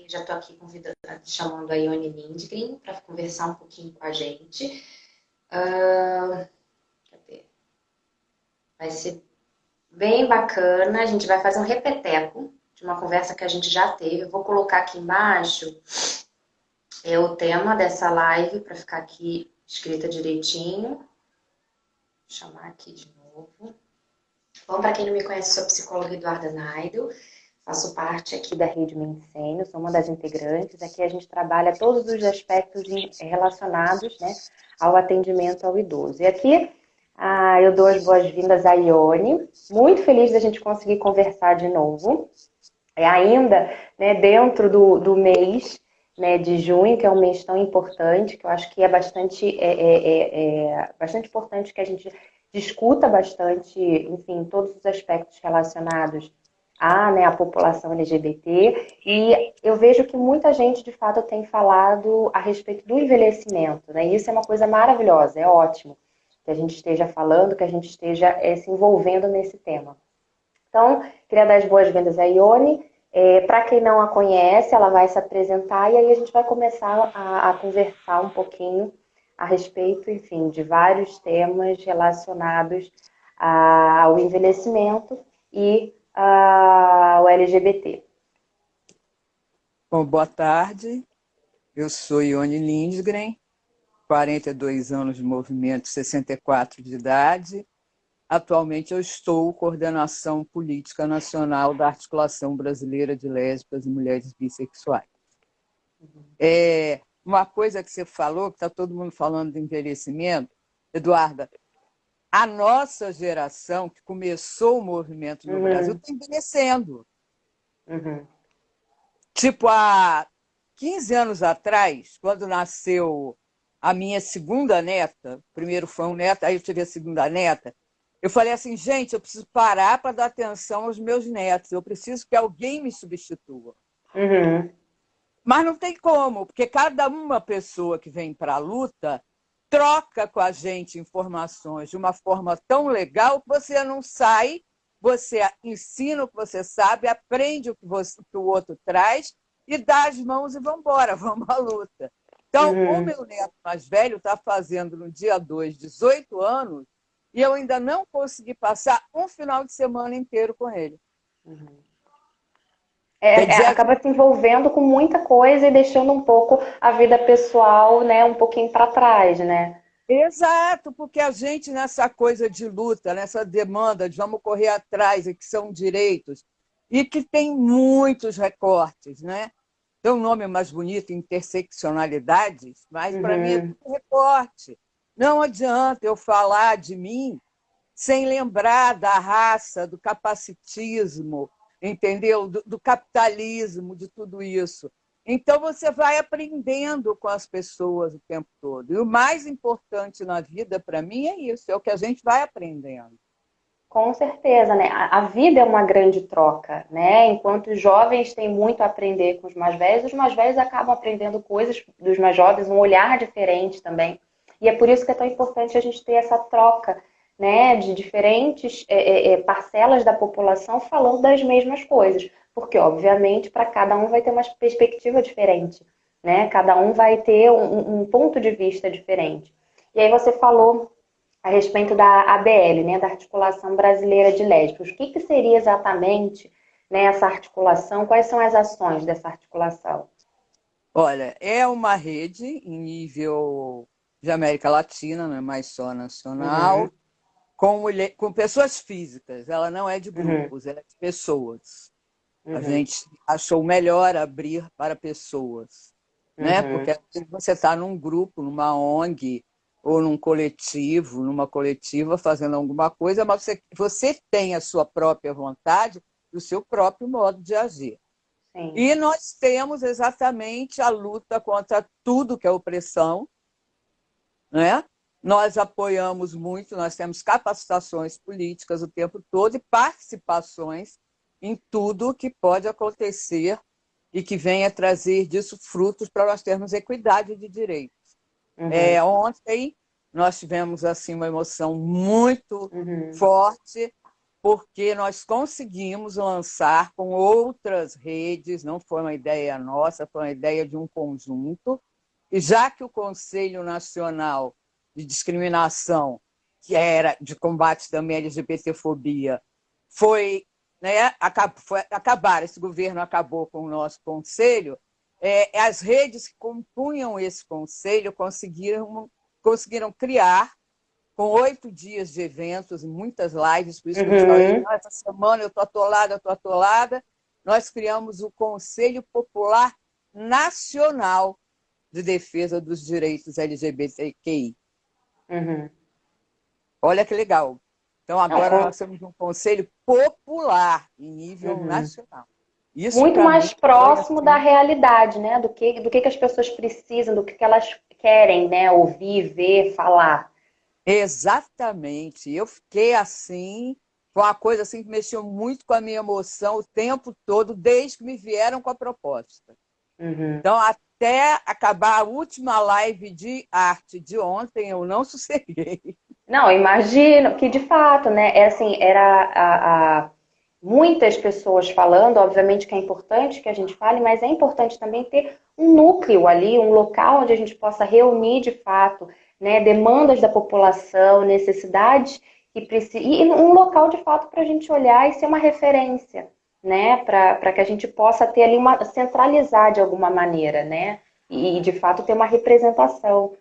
Já estou aqui chamando a Ione Lindgren para conversar um pouquinho com a gente. Cadê? Vai ser bem bacana. A gente vai fazer um repeteco de uma conversa que a gente já teve. Eu vou colocar aqui embaixo o tema dessa live para ficar aqui escrita direitinho. Vou chamar aqui de novo. Bom, para quem não me conhece, sou a psicóloga Eduarda Naidel. Faço parte aqui da Rede Mencênio, sou uma das integrantes. Aqui a gente trabalha todos os aspectos relacionados, né, ao atendimento ao idoso. E aqui eu dou as boas-vindas à Ione. Muito feliz da gente conseguir conversar de novo. Ainda, né, dentro do mês, né, de junho, que é um mês tão importante, que eu acho que é bastante importante que a gente discuta bastante, enfim, todos os aspectos relacionados né, a população LGBT, e eu vejo que muita gente, de fato, tem falado a respeito do envelhecimento, né? E isso é uma coisa maravilhosa, é ótimo que a gente esteja falando, que a gente esteja se envolvendo nesse tema. Então, queria dar as boas-vindas à Ione. Para quem não a conhece, ela vai se apresentar e aí a gente vai começar a conversar um pouquinho a respeito, enfim, de vários temas relacionados ao envelhecimento e ao LGBT. Bom, boa tarde, eu sou Ione Lindgren, 42 anos de movimento, 64 de idade. Atualmente eu estou coordenação política nacional da Articulação Brasileira de Lésbicas e Mulheres Bissexuais. Uma coisa que você falou, que está todo mundo falando de envelhecimento, Eduarda, a nossa geração, que começou o movimento no Brasil, está envelhecendo. Tipo, há 15 anos atrás, quando nasceu a minha segunda neta, primeiro foi um neto, aí eu tive a segunda neta, eu falei assim, gente, eu preciso parar para dar atenção aos meus netos, eu preciso que alguém me substitua. Mas não tem como, porque cada uma pessoa que vem para a luta troca com a gente informações de uma forma tão legal que você não sai, você ensina o que você sabe, aprende o que o outro traz e dá as mãos e vamos embora, vamos à luta. Então, o meu neto mais velho está fazendo no dia 2, 18 anos, e eu ainda não consegui passar um final de semana inteiro com ele. Acaba se envolvendo com muita coisa e deixando um pouco a vida pessoal, né, um pouquinho para trás, né? Exato, porque a gente nessa coisa de luta, nessa demanda de vamos correr atrás e que são direitos, e que tem muitos recortes, né? Tem um nome mais bonito, interseccionalidades, mas para mim é tudo recorte. Não adianta eu falar de mim sem lembrar da raça, do capacitismo, entendeu? Do capitalismo, de tudo isso. Então, você vai aprendendo com as pessoas o tempo todo. E o mais importante na vida, para mim, é isso, é o que a gente vai aprendendo. Com certeza, né? A vida é uma grande troca, né? Enquanto os jovens têm muito a aprender com os mais velhos acabam aprendendo coisas dos mais jovens, um olhar diferente também. E é por isso que é tão importante a gente ter essa troca, né? De diferentes parcelas da população falando das mesmas coisas. Porque, obviamente, para cada um vai ter uma perspectiva diferente, né? Cada um vai ter um ponto de vista diferente. E aí você falou a respeito da ABL, né, da Articulação Brasileira de Lésbicos. O que seria exatamente, né, essa articulação? Quais são as ações dessa articulação? Olha, é uma rede em nível de América Latina, não é mais só nacional, com pessoas físicas. Ela não é de grupos, ela é de pessoas. A gente achou melhor abrir para pessoas, né? Porque você está num grupo, numa ONG, ou num coletivo, numa coletiva, fazendo alguma coisa, mas você tem a sua própria vontade e o seu próprio modo de agir. Sim. E nós temos exatamente a luta contra tudo que é opressão, né? Nós apoiamos muito, nós temos capacitações políticas o tempo todo e participações em tudo que pode acontecer e que venha trazer disso frutos para nós termos equidade de direitos. Ontem nós tivemos assim uma emoção muito forte porque nós conseguimos lançar com outras redes, não foi uma ideia nossa, foi uma ideia de um conjunto, e já que o Conselho Nacional de Discriminação, que era de combate também à LGBTfobia, foi, né, acabar, esse governo acabou com o nosso conselho, as redes que compunham esse conselho conseguiram criar, com 8 dias de eventos e muitas lives, por isso que eu te falei, Uhum. essa semana eu estou atolada, nós criamos o Conselho Popular Nacional de Defesa dos Direitos LGBTQI. Uhum. Olha que legal. Então, Não, agora nós temos um conselho popular em nível uhum. nacional. Isso, Muito para mais mim, foi próximo da assim. realidade, né? Do que as pessoas precisam, do que elas querem, né? Ouvir, ver, falar. Exatamente. Eu fiquei assim, foi uma coisa assim que mexeu muito com a minha emoção o tempo todo, desde que me vieram com a proposta. Uhum. Então, até acabar a última live de arte de ontem, eu não sosseguei. Não, imagino que de fato, né? É assim, muitas pessoas falando, obviamente que é importante que a gente fale, mas é importante também ter um núcleo ali, um local onde a gente possa reunir de fato, né, demandas da população, necessidades e um local de fato para a gente olhar e ser uma referência, né, para que a gente possa ter ali uma centralizar de alguma maneira, né, e de fato ter uma representação.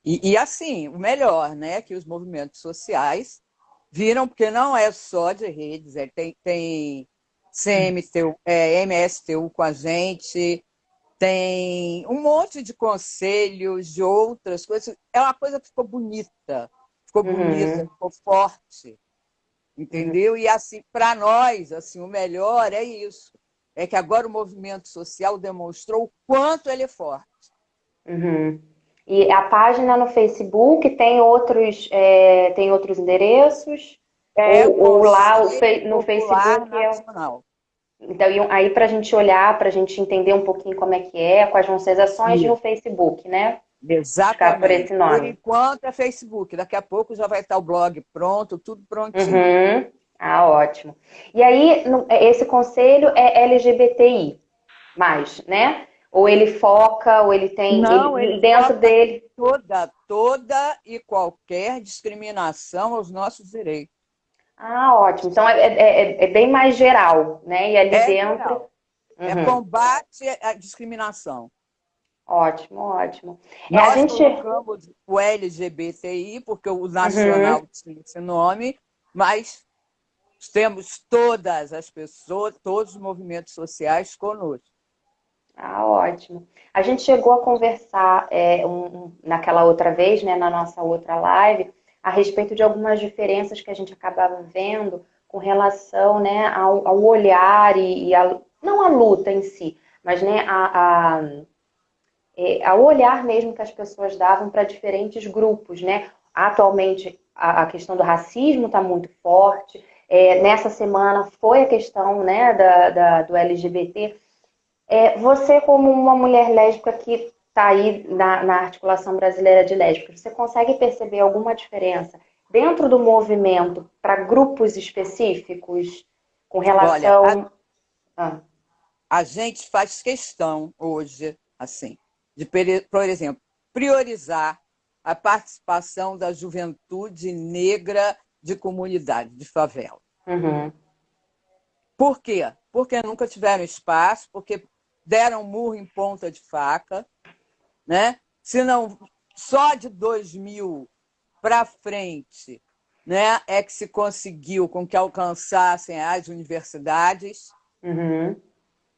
E assim, o melhor, né, que os movimentos sociais viram, porque não é só de redes, tem CMTU, MSTU com a gente, tem um monte de conselhos, de outras coisas. É uma coisa que ficou bonita, Uhum, ficou forte, uhum, entendeu? E assim, para nós, assim, o melhor é isso. É que agora o movimento social demonstrou o quanto ele é forte. uhum. E a página no Facebook tem outros endereços, É o ou lá Conselho No Popular Facebook Nacional. então aí para a gente olhar, para a gente entender um pouquinho como é que é, quais vão ser as ações e no Isso. Facebook, né? Buscar por Exatamente. esse Por nome. enquanto é Facebook. Daqui a pouco já vai estar o blog pronto, tudo prontinho. Uhum. Ah, ótimo. E aí, esse conselho é LGBTI, né? Ou ele foca, ou ele tem, Não, ele dentro foca dele. toda e qualquer discriminação aos nossos direitos. Ah, ótimo. Então é bem mais geral, né? E ali É dentro. geral. É Uhum. combate à discriminação. Ótimo, ótimo. A Nós gente. colocamos o LGBTI, porque o Uhum. nacional tinha esse nome, mas temos todas as pessoas, todos os movimentos sociais conosco. Ah, ótimo. A gente chegou a conversar naquela outra vez, né, na nossa outra live, a respeito de algumas diferenças que a gente acabava vendo com relação, né, ao olhar não a luta em si, mas né, ao olhar mesmo que as pessoas davam para diferentes grupos, né? Atualmente a questão do racismo está muito forte. Nessa semana foi a questão, né, do LGBT. Você, como uma mulher lésbica que está aí na articulação brasileira de lésbicas, você consegue perceber alguma diferença dentro do movimento para grupos específicos com Olha, relação. Ah, a gente faz questão hoje, assim, de, por exemplo, priorizar a participação da juventude negra de comunidade, de favela. uhum, Por quê? Porque nunca tiveram espaço, porque deram murro em ponta de faca, né? Se não, só de 2000 para frente, né, é que se conseguiu com que alcançassem as universidades. uhum,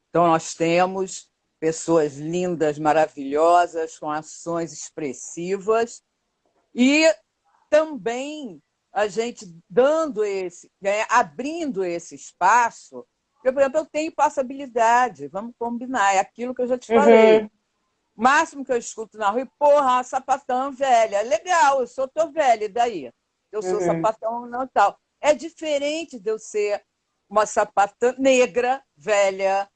Então, nós temos pessoas lindas, maravilhosas, com ações expressivas, e também a gente dando abrindo esse espaço. Porque, por exemplo, eu tenho passabilidade, vamos combinar, é aquilo que eu já te falei. uhum, O máximo que eu escuto na rua, porra, sapatão velha. Legal, eu sou tão velha, e daí? Eu sou uhum, sapatão não tal. É diferente de eu ser uma sapatã negra, velha,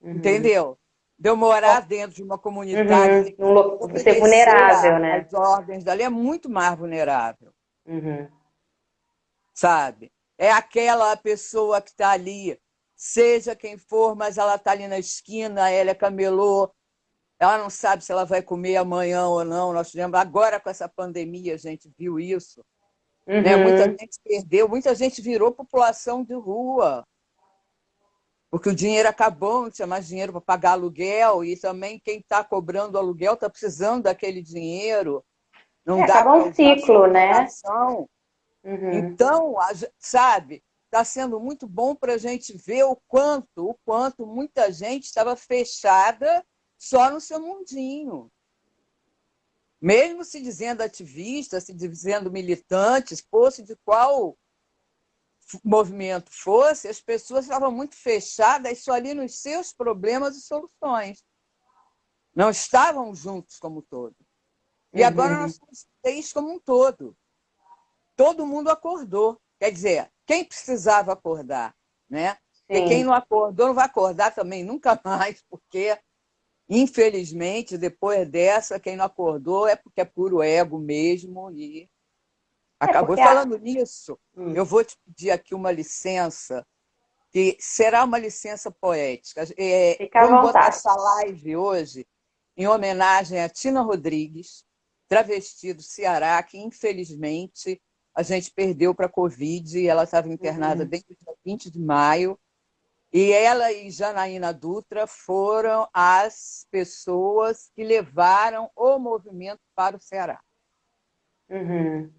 uhum. entendeu? De eu morar dentro de uma comunidade Uhum. que tem que Ser obedecer vulnerável, né? às ordens dali, é muito mais vulnerável, Uhum. sabe? é aquela pessoa que está ali, seja quem for, mas ela está ali na esquina, ela é camelô, ela não sabe se ela vai comer amanhã ou não. Nós tivemos, agora com essa pandemia, a gente viu isso, né? Muita Uhum. gente perdeu, muita gente virou população de rua, porque o dinheiro acabou, não tinha mais dinheiro para pagar aluguel, e também quem está cobrando aluguel está precisando daquele dinheiro, não dá Acaba para um usar sua ciclo, né? habitação. Uhum. Então, sabe, está sendo muito bom para a gente ver o quanto muita gente estava fechada só no seu mundinho. Mesmo se dizendo ativista, se dizendo militantes, fosse de qual movimento fosse, as pessoas estavam muito fechadas só ali nos seus problemas e soluções. Não estavam juntos como todo. E agora nós Uhum. estamos três como um todo. Todo mundo acordou. Quer dizer, quem precisava acordar, né? Porque quem Sim. não acordou não vai acordar também nunca mais, porque, infelizmente, depois dessa, quem não acordou é porque é puro ego mesmo e É acabou. porque Falando nisso, hum, eu vou te pedir aqui uma licença, que será uma licença poética. fica à Vamos botar vontade. essa live hoje em homenagem a Tina Rodrigues, travesti do Ceará, que infelizmente a gente perdeu para a Covid. Ela estava internada Uhum. desde o dia 20 de maio. E ela e Janaína Dutra foram as pessoas que levaram o movimento para o Ceará. Uhum.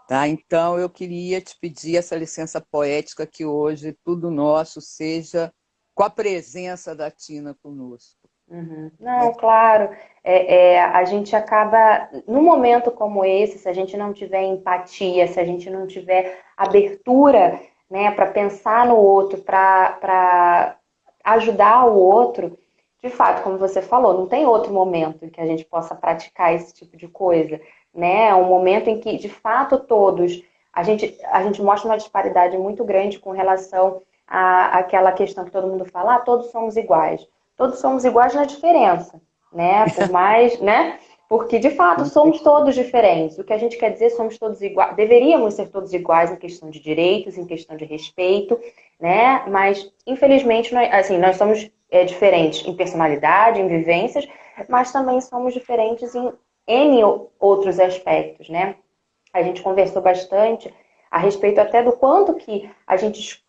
Tá? Então, eu queria te pedir essa licença poética que hoje tudo nosso seja com a presença da Tina conosco. Uhum. Né? Não, claro. A gente acaba, num momento como esse, se a gente não tiver empatia, se a gente não tiver abertura, né, para pensar no outro, para ajudar o outro, de fato, como você falou, não tem outro momento em que a gente possa praticar esse tipo de coisa, né? É um momento em que, de fato, todos, a gente mostra uma disparidade muito grande com relação àquela questão que todo mundo fala, todos somos iguais. Todos somos iguais na diferença, né? Por mais, né? Porque de fato Com somos todos certeza. diferentes. O que a gente quer dizer, somos todos iguais, deveríamos ser todos iguais em questão de direitos, em questão de respeito, né? Mas infelizmente, nós somos diferentes em personalidade, em vivências, mas também somos diferentes em N outros aspectos, né? A gente conversou bastante a respeito até do quanto que a gente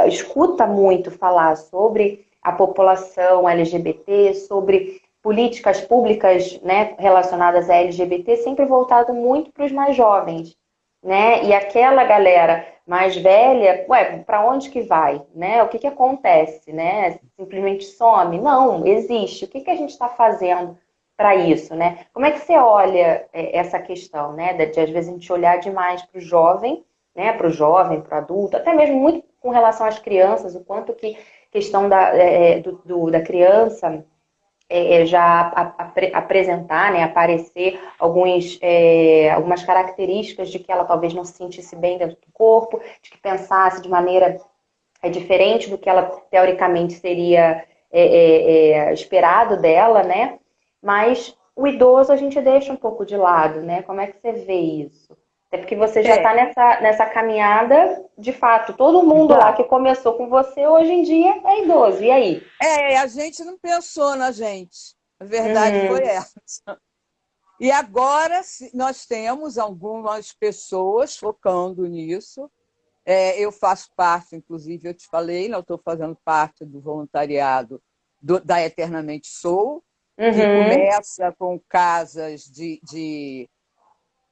escuta muito falar sobre a população LGBT, sobre políticas públicas, né, relacionadas a LGBT, sempre voltado muito para os mais jovens, né? E aquela galera mais velha, ué, para onde que vai, né? O que que acontece, né? Simplesmente some? Não, existe. O que que a gente está fazendo para isso, né? Como é que você olha essa questão, né? De às vezes a gente olhar demais para o jovem, né? Para o jovem, para o adulto, até mesmo muito com relação às crianças, o quanto que questão da criança já apresentar, né, aparecer algumas características de que ela talvez não se sentisse bem dentro do corpo, de que pensasse de maneira diferente do que ela teoricamente seria esperado dela, né? Mas o idoso a gente deixa um pouco de lado, né? Como é que você vê isso? Até porque você já É, está nessa caminhada, de fato, todo mundo lá já. que começou com você hoje em dia é idoso. E aí? A gente não pensou na gente. A verdade foi Uhum, essa. E agora nós temos algumas pessoas focando nisso. Eu faço parte, inclusive, eu te falei, eu estou fazendo parte do voluntariado da Eternamente Sou, que uhum, começa com casas de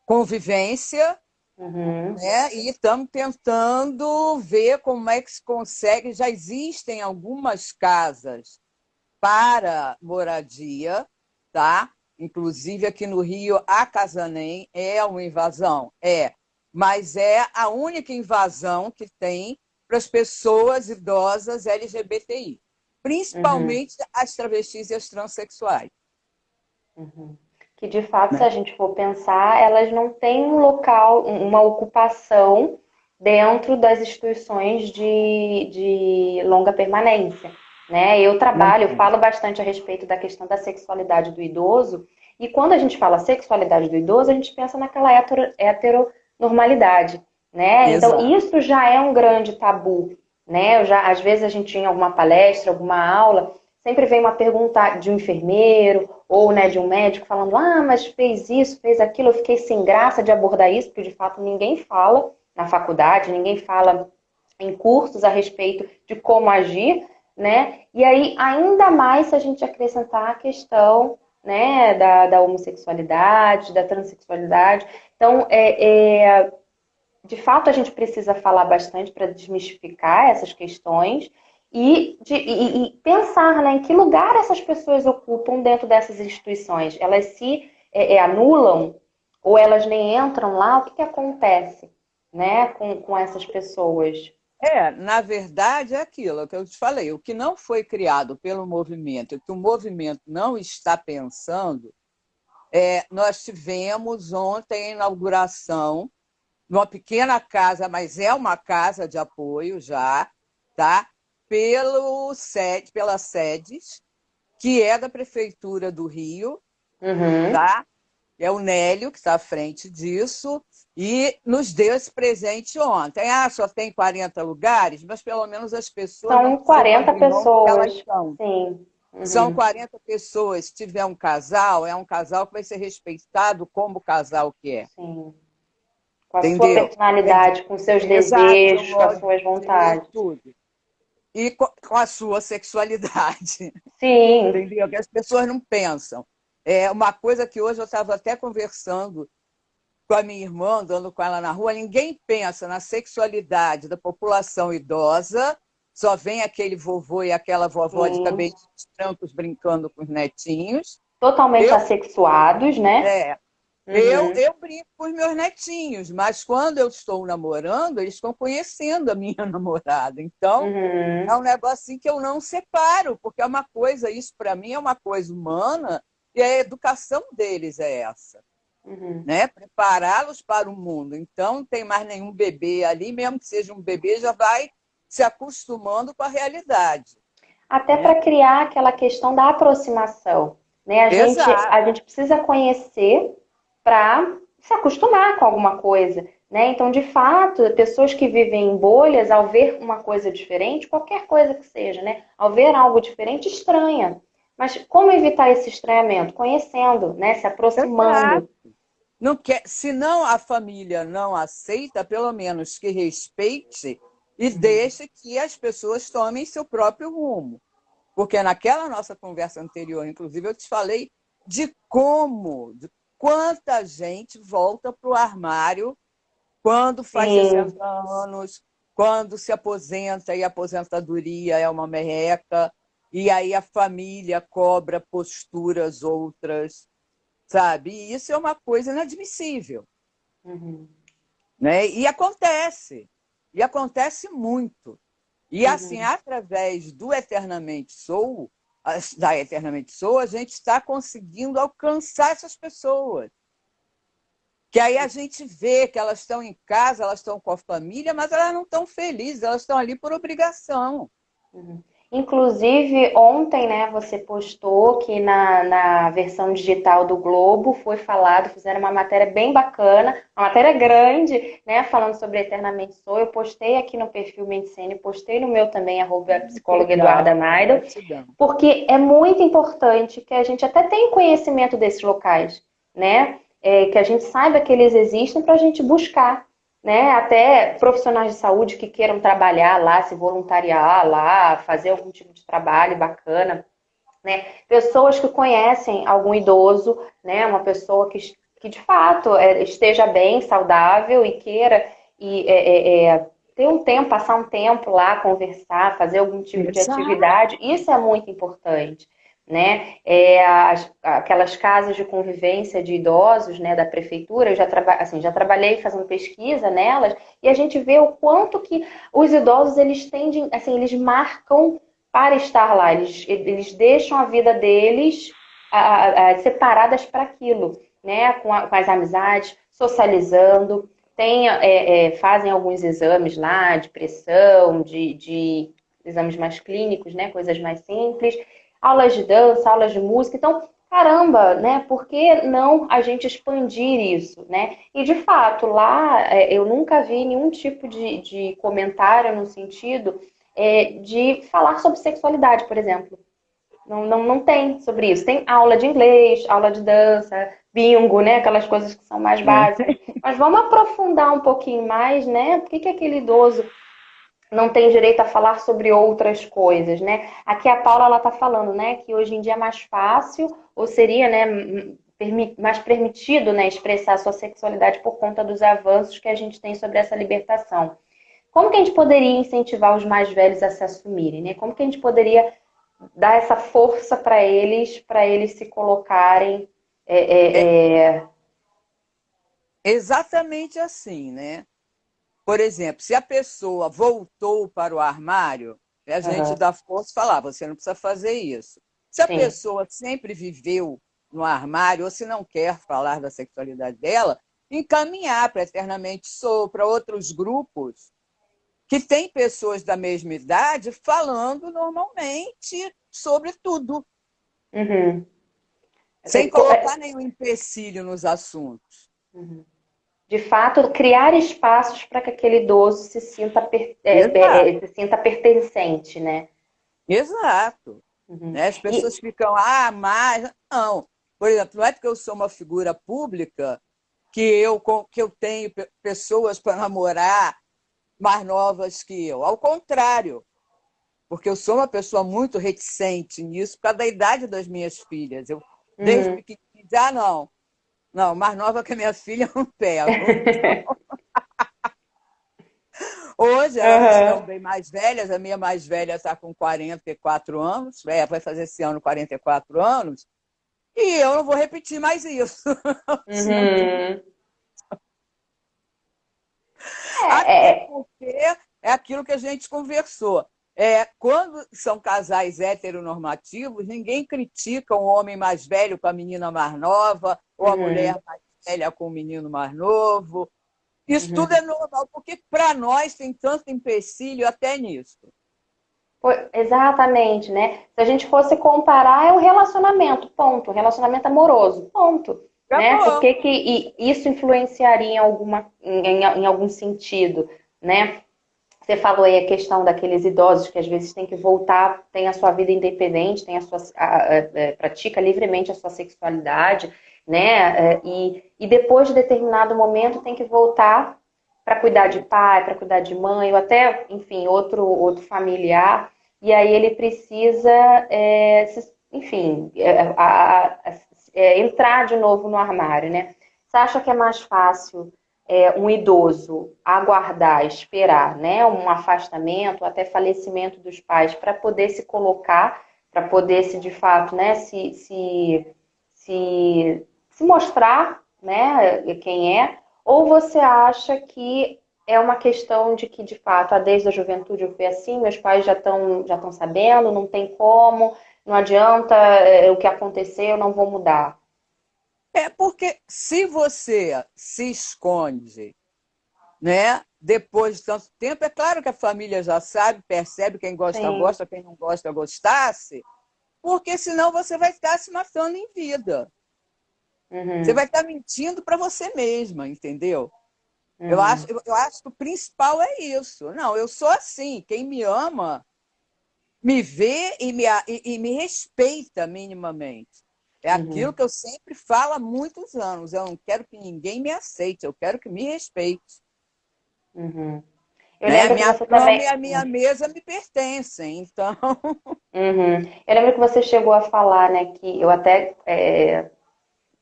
convivência, uhum, né? E estamos tentando ver como é que se consegue. Já existem algumas casas para moradia, tá? Inclusive aqui no Rio, a Casanem é uma invasão, mas é a única invasão que tem para as pessoas idosas LGBTI, uhum, principalmente as travestis e as transexuais. uhum. Que de fato, se Né? a gente for pensar, elas não têm um local, uma ocupação dentro das instituições de longa permanência, né? Eu Não trabalho, eu tem. falo bastante a respeito da questão da sexualidade do idoso, e quando a gente fala sexualidade do idoso, a gente pensa naquela heteronormalidade, né? Então, Exato. isso já é um grande tabu, né? Às vezes a gente em alguma palestra, alguma aula, sempre vem uma pergunta de um enfermeiro ou, né, de um médico falando, ah, mas fez isso, fez aquilo, eu fiquei sem graça de abordar isso, porque de fato ninguém fala na faculdade, ninguém fala em cursos a respeito de como agir, né? E aí, ainda mais se a gente acrescentar a questão, né, da homossexualidade, da transexualidade. Então, de fato, a gente precisa falar bastante para desmistificar essas questões e pensar, né, em que lugar essas pessoas ocupam dentro dessas instituições. Elas se anulam ou elas nem entram lá, o que acontece, né, com essas pessoas? Na verdade, é aquilo que eu te falei. O que não foi criado pelo movimento, o que o movimento não está pensando, nós tivemos ontem a inauguração de uma pequena casa, mas é uma casa de apoio já, tá? Pela SEDES, que é da Prefeitura do Rio, Uhum. tá? É o Nélio que está à frente disso e nos deu esse presente ontem. Ah, só tem 40 lugares, mas pelo menos as pessoas não São precisam 40 abrir mão do que elas pessoas, são. sim. São Uhum. 40 pessoas. Se tiver um casal, é um casal que vai ser respeitado como casal que é. Sim. Com a sua Entendeu? personalidade, com seus Exato, seu desejos, com as modo suas de ser, vontades. tudo. E com a sua sexualidade. Sim. Entendeu? Que as pessoas não pensam. É uma coisa que hoje eu estava até conversando com a minha irmã, andando com ela na rua, ninguém pensa na sexualidade da população idosa, só vem aquele vovô e aquela vovó de Sim. cabelos brancos brincando com os netinhos. Totalmente Eu, assexuados, né? é, Uhum. eu brinco com os meus netinhos, mas quando eu estou namorando, eles estão conhecendo a minha namorada. Então, é Uhum. um negócio assim que eu não separo, porque é uma coisa, isso para mim é uma coisa humana, e a educação deles é essa, Uhum. né? Prepará-los para o mundo. Então, não tem mais nenhum bebê ali, mesmo que seja um bebê, já vai se acostumando com a realidade, Até né? para criar aquela questão da aproximação, né? A Exato. gente precisa conhecer para se acostumar com alguma coisa, né? Então, de fato, pessoas que vivem em bolhas, ao ver uma coisa diferente, qualquer coisa que seja, né? Ao ver algo diferente, estranha. Mas como evitar esse estranhamento? Conhecendo, né? Se Exato. aproximando. Não quer, se não a família não aceita, pelo menos que respeite e Uhum. deixe que as pessoas tomem seu próprio rumo. Porque naquela nossa conversa anterior, inclusive, eu te falei de quanta gente volta para o armário quando faz Sim, 60 anos, quando se aposenta e a aposentadoria é uma merreca, e aí a família cobra posturas outras, sabe? E isso é uma coisa inadmissível, uhum, né? E acontece muito. E assim, uhum. através do Eternamente Sou, da Eternamente Sou, a gente está conseguindo alcançar essas pessoas. Que aí a gente vê que elas estão em casa, elas estão com a família, mas elas não estão felizes, elas estão ali por obrigação. Uhum. Inclusive, ontem, né, você postou que na versão digital do Globo foi falado, fizeram uma matéria bem bacana, uma matéria grande, né, falando sobre Eternamente Sou. Eu postei aqui no perfil Medicene, postei no meu também, arroba Que psicóloga Eduarda legal, Maidel, gratidão. porque é muito importante que a gente até tenha conhecimento desses locais, né, que a gente saiba que eles existem para a gente buscar, né? Até profissionais de saúde que queiram trabalhar lá, se voluntariar lá, fazer algum tipo de trabalho bacana, né? Pessoas que conhecem algum idoso, né? Uma pessoa que de fato esteja bem, saudável e queira e, ter um tempo, passar um tempo lá, conversar, fazer algum tipo de Exato. atividade, isso é muito importante. Né? Aquelas casas de convivência de idosos, né, da prefeitura, eu já trabalhei fazendo pesquisa nelas e a gente vê o quanto que os idosos eles tendem, assim, eles marcam para estar lá, eles deixam a vida deles separadas para aquilo, né? Com as amizades, socializando, fazem alguns exames lá de pressão, de exames mais clínicos, né? Coisas mais simples, aulas de dança, aulas de música. Então, caramba, né? Por que não a gente expandir isso, né? E de fato, lá eu nunca vi nenhum tipo de comentário no sentido de falar sobre sexualidade, por exemplo. Não tem sobre isso. Tem aula de inglês, aula de dança, bingo, né? Aquelas coisas que são mais básicas. Mas vamos aprofundar um pouquinho mais, né? Por que que aquele idoso não tem direito a falar sobre outras coisas, né? Aqui a Paula ela tá falando, né, que hoje em dia é mais fácil, ou seria, né, mais permitido, né, expressar a sua sexualidade por conta dos avanços que a gente tem sobre essa libertação. Como que a gente poderia incentivar os mais velhos a se assumirem, né? Como que a gente poderia dar essa força para eles se colocarem É é, é, exatamente assim, né? Por exemplo, se a pessoa voltou para o armário, a gente Aham, dá força e fala, você não precisa fazer isso. Se a sim. pessoa sempre viveu no armário, ou se não quer falar da sexualidade dela, encaminhar para Eternamente Sou, para outros grupos que têm pessoas da mesma idade falando normalmente sobre tudo, Uhum. sem colocar nenhum empecilho nos assuntos. Uhum. De fato, criar espaços para que aquele idoso se sinta, Exato, se sinta pertencente, né? exato. Uhum. Né? As E, pessoas ficam, mas. Não. Por exemplo, não é porque eu sou uma figura pública que eu tenho pessoas para namorar mais novas que eu. Ao contrário, porque eu sou uma pessoa muito reticente nisso por causa da idade das minhas filhas. Eu, desde uhum. pequenininha, não, não, mais nova que a minha filha eu não pego. Hoje elas estão Aham. bem mais velhas, a minha mais velha está com 44 anos, vai fazer esse ano 44 anos, e eu não vou repetir mais isso. Não tem. Uhum. Até É, porque é aquilo que a gente conversou. Quando são casais heteronormativos, ninguém critica um homem mais velho com a menina mais nova, ou a uhum. mulher mais velha com o menino mais novo. Isso tudo Uhum. é normal, porque para nós tem tanto empecilho até nisso. Exatamente, né? Se a gente fosse comparar, é um relacionamento, ponto. Relacionamento amoroso, ponto. Né? Por Acabou. que que isso influenciaria em algum sentido, né? Você falou aí a questão daqueles idosos que às vezes têm que voltar, tem a sua vida independente, tem pratica livremente a sua sexualidade, né? E depois de determinado momento tem que voltar para cuidar de pai, para cuidar de mãe, ou até, enfim, outro familiar. E aí ele precisa, enfim, entrar de novo no armário, né? Você acha que é mais fácil um idoso aguardar, esperar, né, um afastamento, até falecimento dos pais, para poder se colocar, para poder se de fato, né, se mostrar, né, quem é? Ou você acha que é uma questão de que, de fato, desde a juventude eu fui assim, meus pais já estão sabendo, não tem como, não adianta, o que aconteceu, eu não vou mudar. É porque se você se esconde, né? Depois de tanto tempo, é claro que a família já sabe, percebe quem gosta, Sim. gosta, quem não gosta, gostasse, porque senão você vai estar se matando em vida. Você Uhum, vai estar mentindo para você mesma, entendeu? uhum, Eu acho que o principal é isso. Não, eu sou assim. Quem me ama me vê e me respeita minimamente. É aquilo uhum, que eu sempre falo há muitos anos. Eu não quero que ninguém me aceite, eu quero que me respeite. uhum. Eu Né? A lembro que minha você cama e também. a minha mesa me pertencem. Então, Uhum. Eu lembro que você chegou a falar, né, que eu até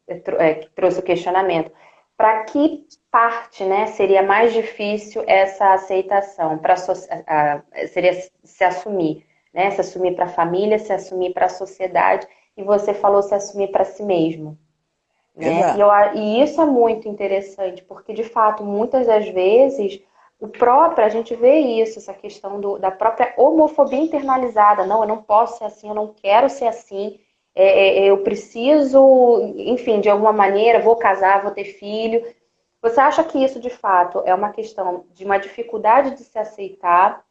que trouxe o questionamento. Para que parte, né, seria mais difícil essa aceitação? Seria se assumir, né? Se assumir para a família, se assumir para a sociedade, e você falou se assumir para si mesmo. Né? exato. E isso é muito interessante, porque de fato, muitas das vezes, a gente vê isso, essa questão da própria homofobia internalizada. Não, eu não posso ser assim, eu não quero ser assim, eu preciso, enfim, de alguma maneira, vou casar, vou ter filho. Você acha que isso de fato é uma questão de uma dificuldade de se aceitar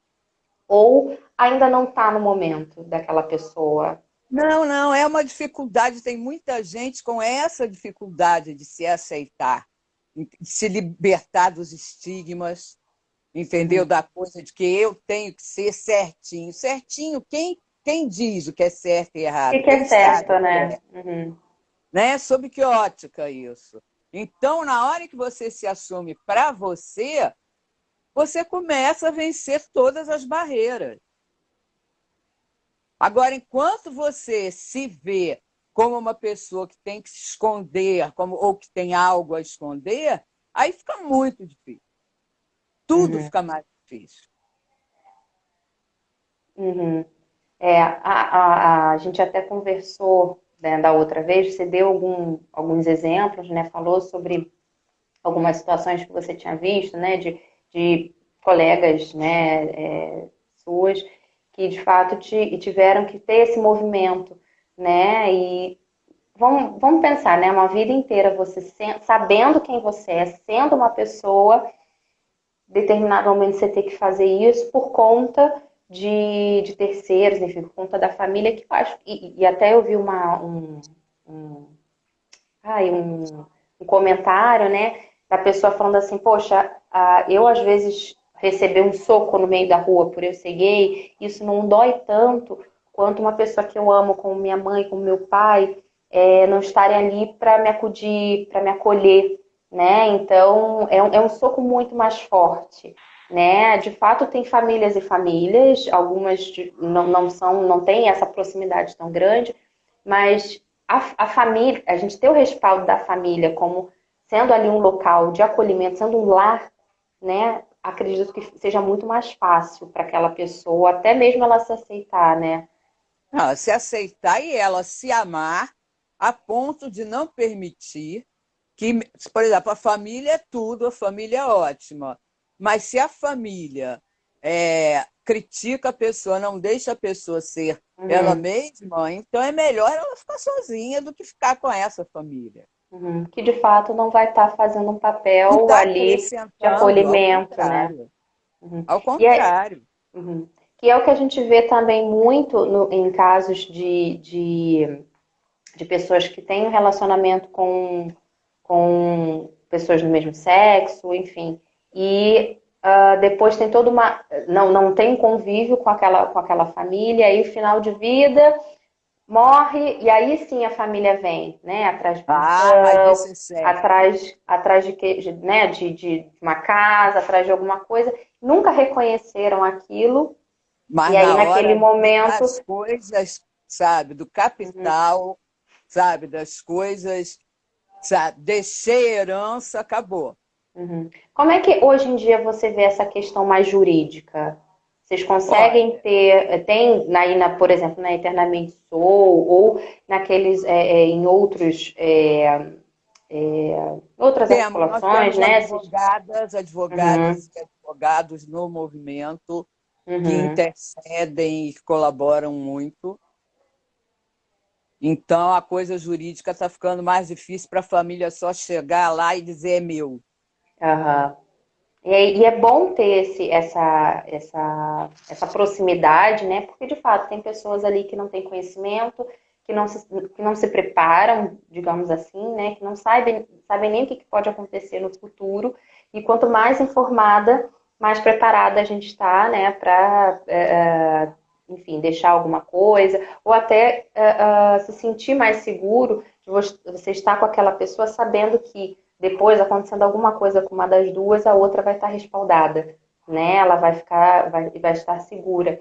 ou ainda não está no momento daquela pessoa? Não, não, é uma dificuldade. Tem muita gente com essa dificuldade de se aceitar, de se libertar dos estigmas, entendeu? Uhum. Da coisa de que eu tenho que ser certinho. Certinho, quem diz o que é certo e O que errado? que é Quem sabe certo, o que né? é, Uhum. né? Sob que ótica isso? Então, na hora que você se assume para você, você começa a vencer todas as barreiras. Agora, enquanto você se vê como uma pessoa que tem que se esconder, ou que tem algo a esconder, aí fica muito difícil. Tudo Uhum. fica mais difícil. Uhum. A gente até conversou, né, da outra vez, você deu alguns exemplos, né? Falou sobre algumas situações que você tinha visto, né? De colegas, né? Suas, que de fato tiveram que ter esse movimento, né? E vamos pensar, né? Uma vida inteira você sabendo quem você é, sendo uma pessoa, determinado momento você ter que fazer isso por conta de terceiros, enfim, por conta da família, que eu acho. E até eu vi um, um comentário, né? Da pessoa falando assim, poxa, eu às vezes receber um soco no meio da rua por eu ser gay, isso não dói tanto quanto uma pessoa que eu amo, como minha mãe, como meu pai, não estarem ali para me acudir, para me acolher, né? Então é um soco muito mais forte, né? De fato tem famílias e famílias, algumas não são, não têm essa proximidade tão grande, mas a família, a gente ter o respaldo da família como sendo ali um local de acolhimento, sendo um lar, né? Acredito que seja muito mais fácil para aquela pessoa, até mesmo ela se aceitar, né? Não, se aceitar e ela se amar a ponto de não permitir que, por exemplo, a família é tudo, a família é ótima, mas se a família critica a pessoa, não deixa a pessoa ser ela Uhum, mesma, então é melhor ela ficar sozinha do que ficar com essa família. uhum. Que de fato não vai estar fazendo um Não papel está ali de acrescentando, ao acolhimento, né? contrário. Uhum. Ao E é, contrário. uhum. Que é o que a gente vê também muito em casos de pessoas que têm um relacionamento com pessoas do mesmo sexo, enfim. E depois tem toda uma. Não tem convívio com aquela família, aí final de vida morre, e aí sim a família vem, né? Atrás de Ah, aí pensão, você segue. atrás né? de uma casa, atrás de alguma coisa. Nunca reconheceram aquilo, e Mas aí na naquele hora momento. das coisas, sabe, do Uhum, capital, sabe, das coisas, sabe, deixei herança, acabou. uhum. Como é que hoje em dia você vê essa questão mais jurídica? Vocês conseguem Olha, ter, tem por exemplo, na Eternamente Soul ou naqueles, em outras nós articulações, temos né? Uhum, advogadas e advogados no movimento que uhum. intercedem e colaboram muito. Então, a coisa jurídica está ficando mais difícil para a família só chegar lá e dizer é meu. Aham. E é bom ter essa proximidade, né? Porque de fato tem pessoas ali que não têm conhecimento, que não se preparam, digamos assim, né? Que não sabem nem o que pode acontecer no futuro. E quanto mais informada, mais preparada a gente está, né? Para, enfim, deixar alguma coisa, ou até se sentir mais seguro de você estar com aquela pessoa sabendo que depois, acontecendo alguma coisa com uma das duas, a outra vai estar respaldada, né? Ela vai estar segura.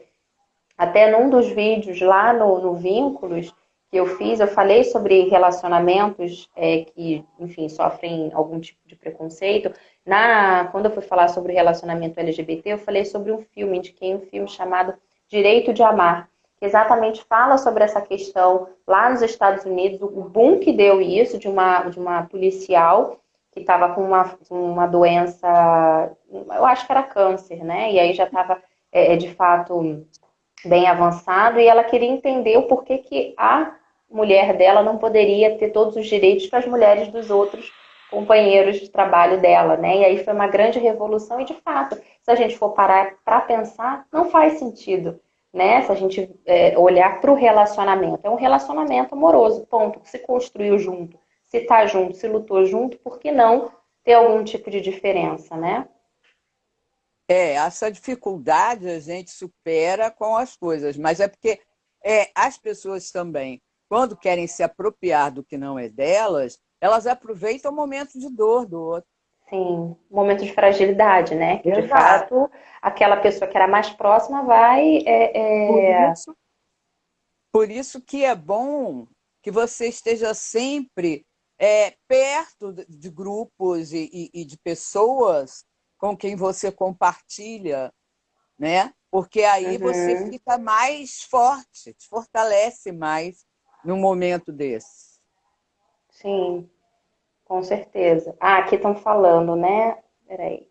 Até num dos vídeos lá no Vínculos que eu fiz, eu falei sobre relacionamentos que, enfim, sofrem algum tipo de preconceito. Quando eu fui falar sobre relacionamento LGBT, eu falei sobre um filme, indiquei um filme chamado Direito de Amar, que exatamente fala sobre essa questão lá nos Estados Unidos, o boom que deu isso de uma policial que estava com uma doença, eu acho que era câncer, né? E aí já estava, de fato, bem avançado, e ela queria entender o porquê que a mulher dela não poderia ter todos os direitos que as mulheres dos outros companheiros de trabalho dela, né? E aí foi uma grande revolução e, de fato, se a gente for parar para pensar, não faz sentido, né? Se a gente olhar para o relacionamento, é um relacionamento amoroso, ponto. Se construiu junto, se está junto, se lutou junto, por que não ter algum tipo de diferença, né? Essa dificuldade a gente supera com as coisas, mas é porque as pessoas também, quando querem se apropriar do que não é delas, elas aproveitam o momento de dor do outro. Sim, momento de fragilidade, né? Que de Exato. fato aquela pessoa que era mais próxima vai. Por isso, por isso que é bom que você esteja sempre perto de grupos e de pessoas com quem você compartilha, né? Porque aí você Uhum, fica mais forte, te fortalece mais num momento desse. sim, com certeza. Ah, aqui estão falando, né? Peraí.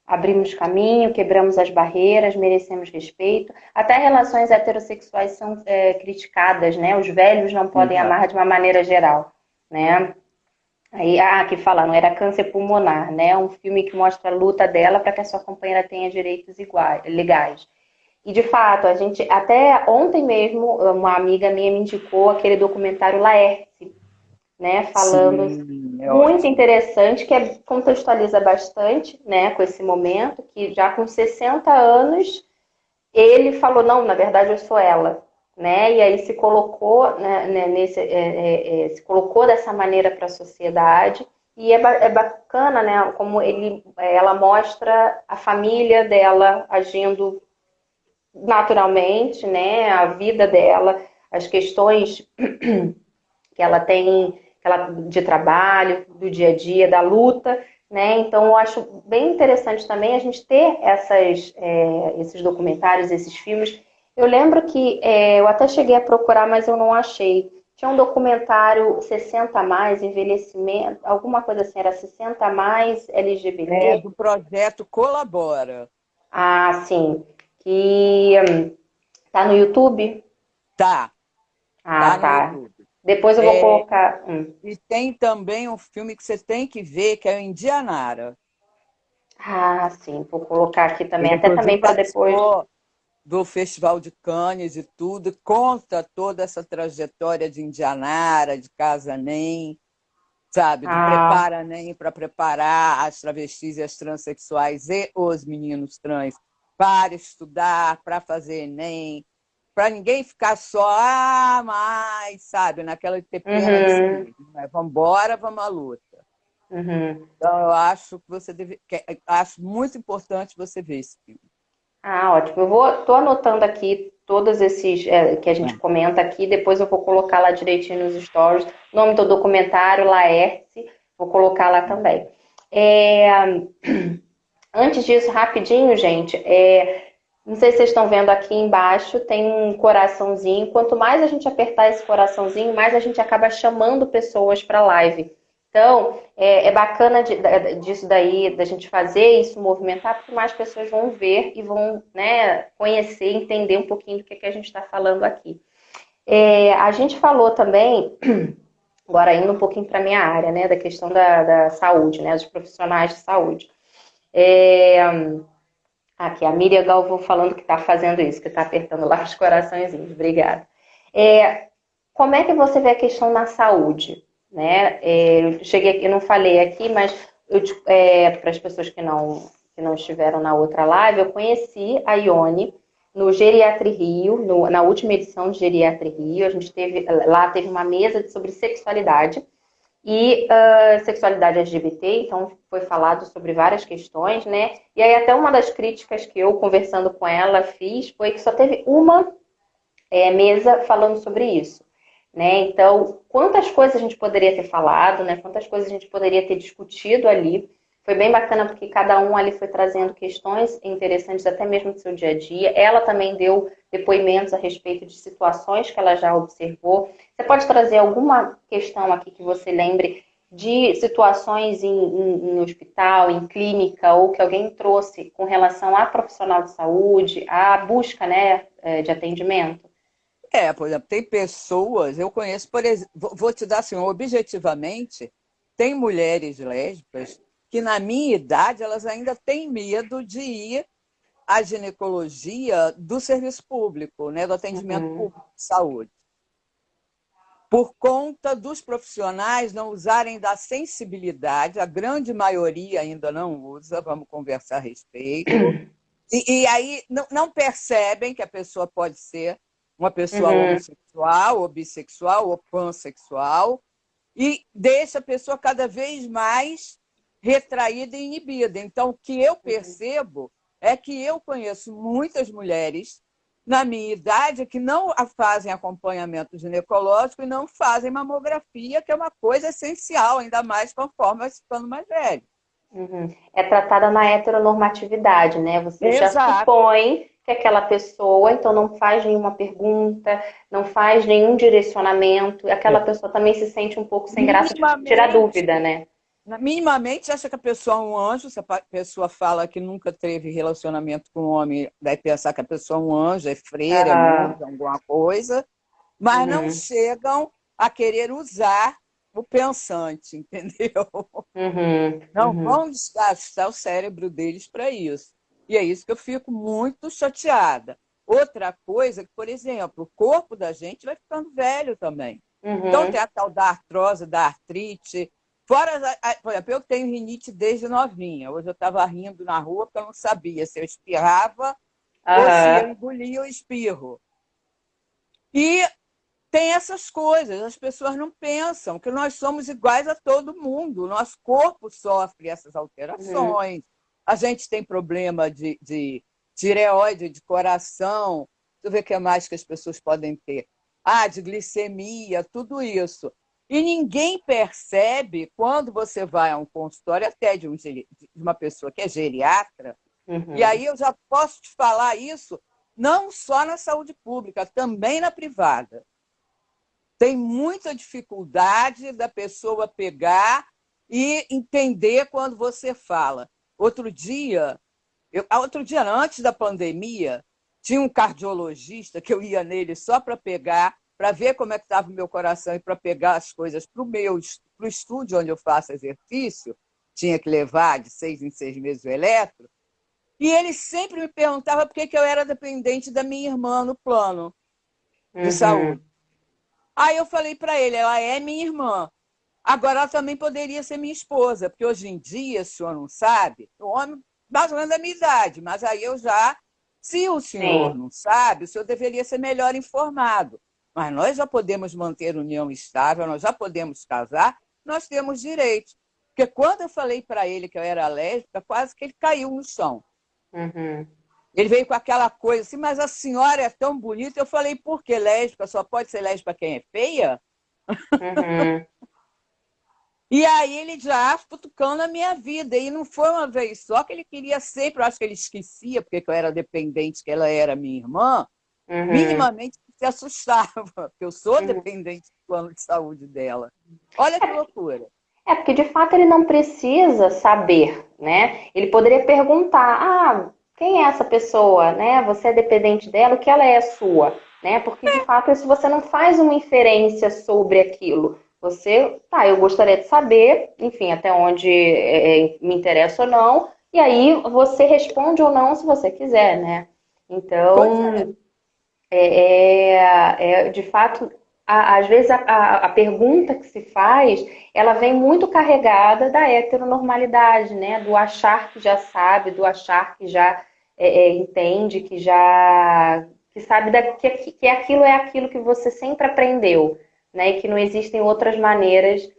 Abrimos caminho, quebramos as barreiras, merecemos respeito. Até relações heterossexuais são criticadas, né? Os velhos não podem Exato. amar de uma maneira geral, né? Aí, aqui falando, era Câncer Pulmonar, né? Um filme que mostra a luta dela para que a sua companheira tenha direitos iguais, legais. E de fato, a gente até ontem mesmo uma amiga minha me indicou aquele documentário Laerte, né? Falando Sim, é muito ótimo. interessante, que contextualiza bastante, né? Com esse momento que já com 60 anos ele falou não, na verdade eu sou ela, né? E aí se colocou né, se colocou dessa maneira para a sociedade e é bacana, né? Como ela mostra a família dela agindo naturalmente, né? A vida dela, as questões que ela tem de trabalho, do dia a dia, da luta, né? Então eu acho bem interessante também a gente ter esses documentários, esses filmes. Eu lembro que eu até cheguei a procurar, mas eu não achei. Tinha um documentário 60 a mais, envelhecimento, alguma coisa assim, era 60 a mais É LGBT. do projeto Colabora. Ah, sim. Que tá no YouTube? Tá, Ah, tá no tá. YouTube. Depois eu vou É, colocar. e tem também um filme que você tem que ver, que é o Indianara. Ah, sim, vou colocar aqui também, Ele, até inclusive, também para depois. participou do Festival de Cannes e tudo, conta toda essa trajetória de Indianara, de Casa Nem, sabe, do Ah, Prepara Nem para preparar as travestis e as transexuais e os meninos trans para estudar, para fazer Enem, para ninguém ficar só, mas, sabe, naquela de ter pena de si uhum, mesmo. Mas vamos embora, vamos à luta. uhum. Então, eu acho que acho muito importante você ver esse filme. Ah, ótimo. Tô anotando aqui todos esses que a gente comenta aqui, depois eu vou colocar lá direitinho nos stories. Nome do documentário, Laerte, vou colocar lá também. É, antes disso, rapidinho, gente, não sei se vocês estão vendo aqui embaixo, tem um coraçãozinho. Quanto mais a gente apertar esse coraçãozinho, mais a gente acaba chamando pessoas para a live. Então, é bacana disso daí, da gente fazer isso, movimentar, porque mais pessoas vão ver e vão, né, conhecer, entender um pouquinho do que a gente está falando aqui. A gente falou também, agora indo um pouquinho para a minha área, né, da questão da saúde, né, dos profissionais de saúde. É, aqui, a Miriam Galvão falando que está fazendo isso, que está apertando lá os coraçõezinhos. Obrigada. Como é que você vê a questão na saúde? Né? Eu cheguei aqui, eu não falei aqui, mas para as pessoas que não estiveram na outra live, eu conheci a Ione no Geriatri Rio, na última edição de Geriatri Rio. A gente teve uma mesa sobre sexualidade e sexualidade LGBT, então foi falado sobre várias questões, né? E aí até uma das críticas que eu, conversando com ela, fiz foi que só teve uma mesa falando sobre isso. Né? Então, quantas coisas a gente poderia ter falado, né? Quantas coisas a gente poderia ter discutido ali. Foi bem bacana porque cada um ali foi trazendo questões interessantes, até mesmo do seu dia a dia. Ela também deu depoimentos a respeito de situações que ela já observou. Você pode trazer alguma questão aqui que você lembre de situações em hospital, em clínica, ou que alguém trouxe com relação a profissional de saúde, à busca, né, de atendimento? Por exemplo, tem pessoas, eu conheço, por exemplo, vou te dar assim, objetivamente, tem mulheres lésbicas que, na minha idade, elas ainda têm medo de ir a ginecologia do serviço público, né, do atendimento público de saúde, por conta dos profissionais não usarem da sensibilidade, a grande maioria ainda não usa, vamos conversar a respeito, e aí não percebem que a pessoa pode ser uma pessoa homossexual, ou bissexual, ou pansexual, e deixa a pessoa cada vez mais retraída e inibida. Então, o que eu percebo é que eu conheço muitas mulheres na minha idade que não fazem acompanhamento ginecológico e não fazem mamografia, que é uma coisa essencial, ainda mais conforme vai ficando mais velho. É tratada na heteronormatividade, né? Você já Exato. supõe que aquela pessoa, então não faz nenhuma pergunta, não faz nenhum direcionamento, e aquela É. pessoa também se sente um pouco sem graça de tirar Minimamente, dúvida, né? minimamente acha que a pessoa é um anjo. Se a pessoa fala que nunca teve relacionamento com um homem, vai pensar que a pessoa é um anjo, é freira, é monge, Aham. alguma coisa, mas não Uhum. chegam a querer usar o pensante, entendeu? Uhum. Não Uhum. vão desgastar o cérebro deles para isso. E é isso que eu fico muito chateada. Outra coisa, que, por exemplo, o corpo da gente vai ficando velho também. Então, Uhum. tem a tal da artrose, da artrite. Fora, por exemplo, eu tenho rinite desde novinha. Hoje eu estava rindo na rua porque eu não sabia se eu espirrava ou se eu Aham. engolia o espirro. E tem essas coisas, as pessoas não pensam que nós somos iguais a todo mundo, o nosso corpo sofre essas Uhum. alterações, a gente tem problema de tireoide, de coração, deixa eu ver o que mais que as pessoas podem ter. De glicemia, tudo isso. E ninguém percebe quando você vai a um consultório, até de uma pessoa que é geriatra, e Uhum. aí eu já posso te falar isso, não só na saúde pública, também na privada. Tem muita dificuldade da pessoa pegar e entender quando você fala. Outro dia, antes da pandemia, tinha um cardiologista que eu ia nele só para pegar, para ver como é que estava o meu coração e para pegar as coisas para o estúdio onde eu faço exercício, tinha que levar de 6 em 6 meses o eletro, e ele sempre me perguntava por que eu era dependente da minha irmã no plano de Uhum. saúde. Aí eu falei para ele, ela é minha irmã. Agora, ela também poderia ser minha esposa, porque hoje em dia, o senhor não sabe, o homem mais ou menos da minha idade, mas aí eu já, se o senhor Sim. não sabe, o senhor deveria ser melhor informado. Mas nós já podemos manter união estável, nós já podemos casar, nós temos direitos. Porque quando eu falei para ele que eu era lésbica, quase que ele caiu no chão. Uhum. Ele veio com aquela coisa assim, mas a senhora é tão bonita. Eu falei, por que lésbica? Só pode ser lésbica quem é feia? Uhum. E aí ele já futucando a minha vida. E não foi uma vez só que ele queria sempre, eu acho que ele esquecia, porque eu era dependente, que ela era minha irmã, Uhum. minimamente se assustava, porque eu sou Uhum. dependente do plano de saúde dela. Olha que loucura. Porque de fato ele não precisa saber, né? Ele poderia perguntar: quem é essa pessoa, né? Você é dependente dela, o que ela é sua, né? Porque de fato isso você não faz uma inferência sobre aquilo. Você, tá, eu gostaria de saber, enfim, até onde me interessa ou não, e aí você responde ou não se você quiser, né? Pois é. Então, de fato, às vezes a pergunta que se faz, ela vem muito carregada da heteronormalidade, né? Do achar que já sabe, do achar que já entende, que sabe que aquilo é aquilo que você sempre aprendeu, né? E que não existem outras maneiras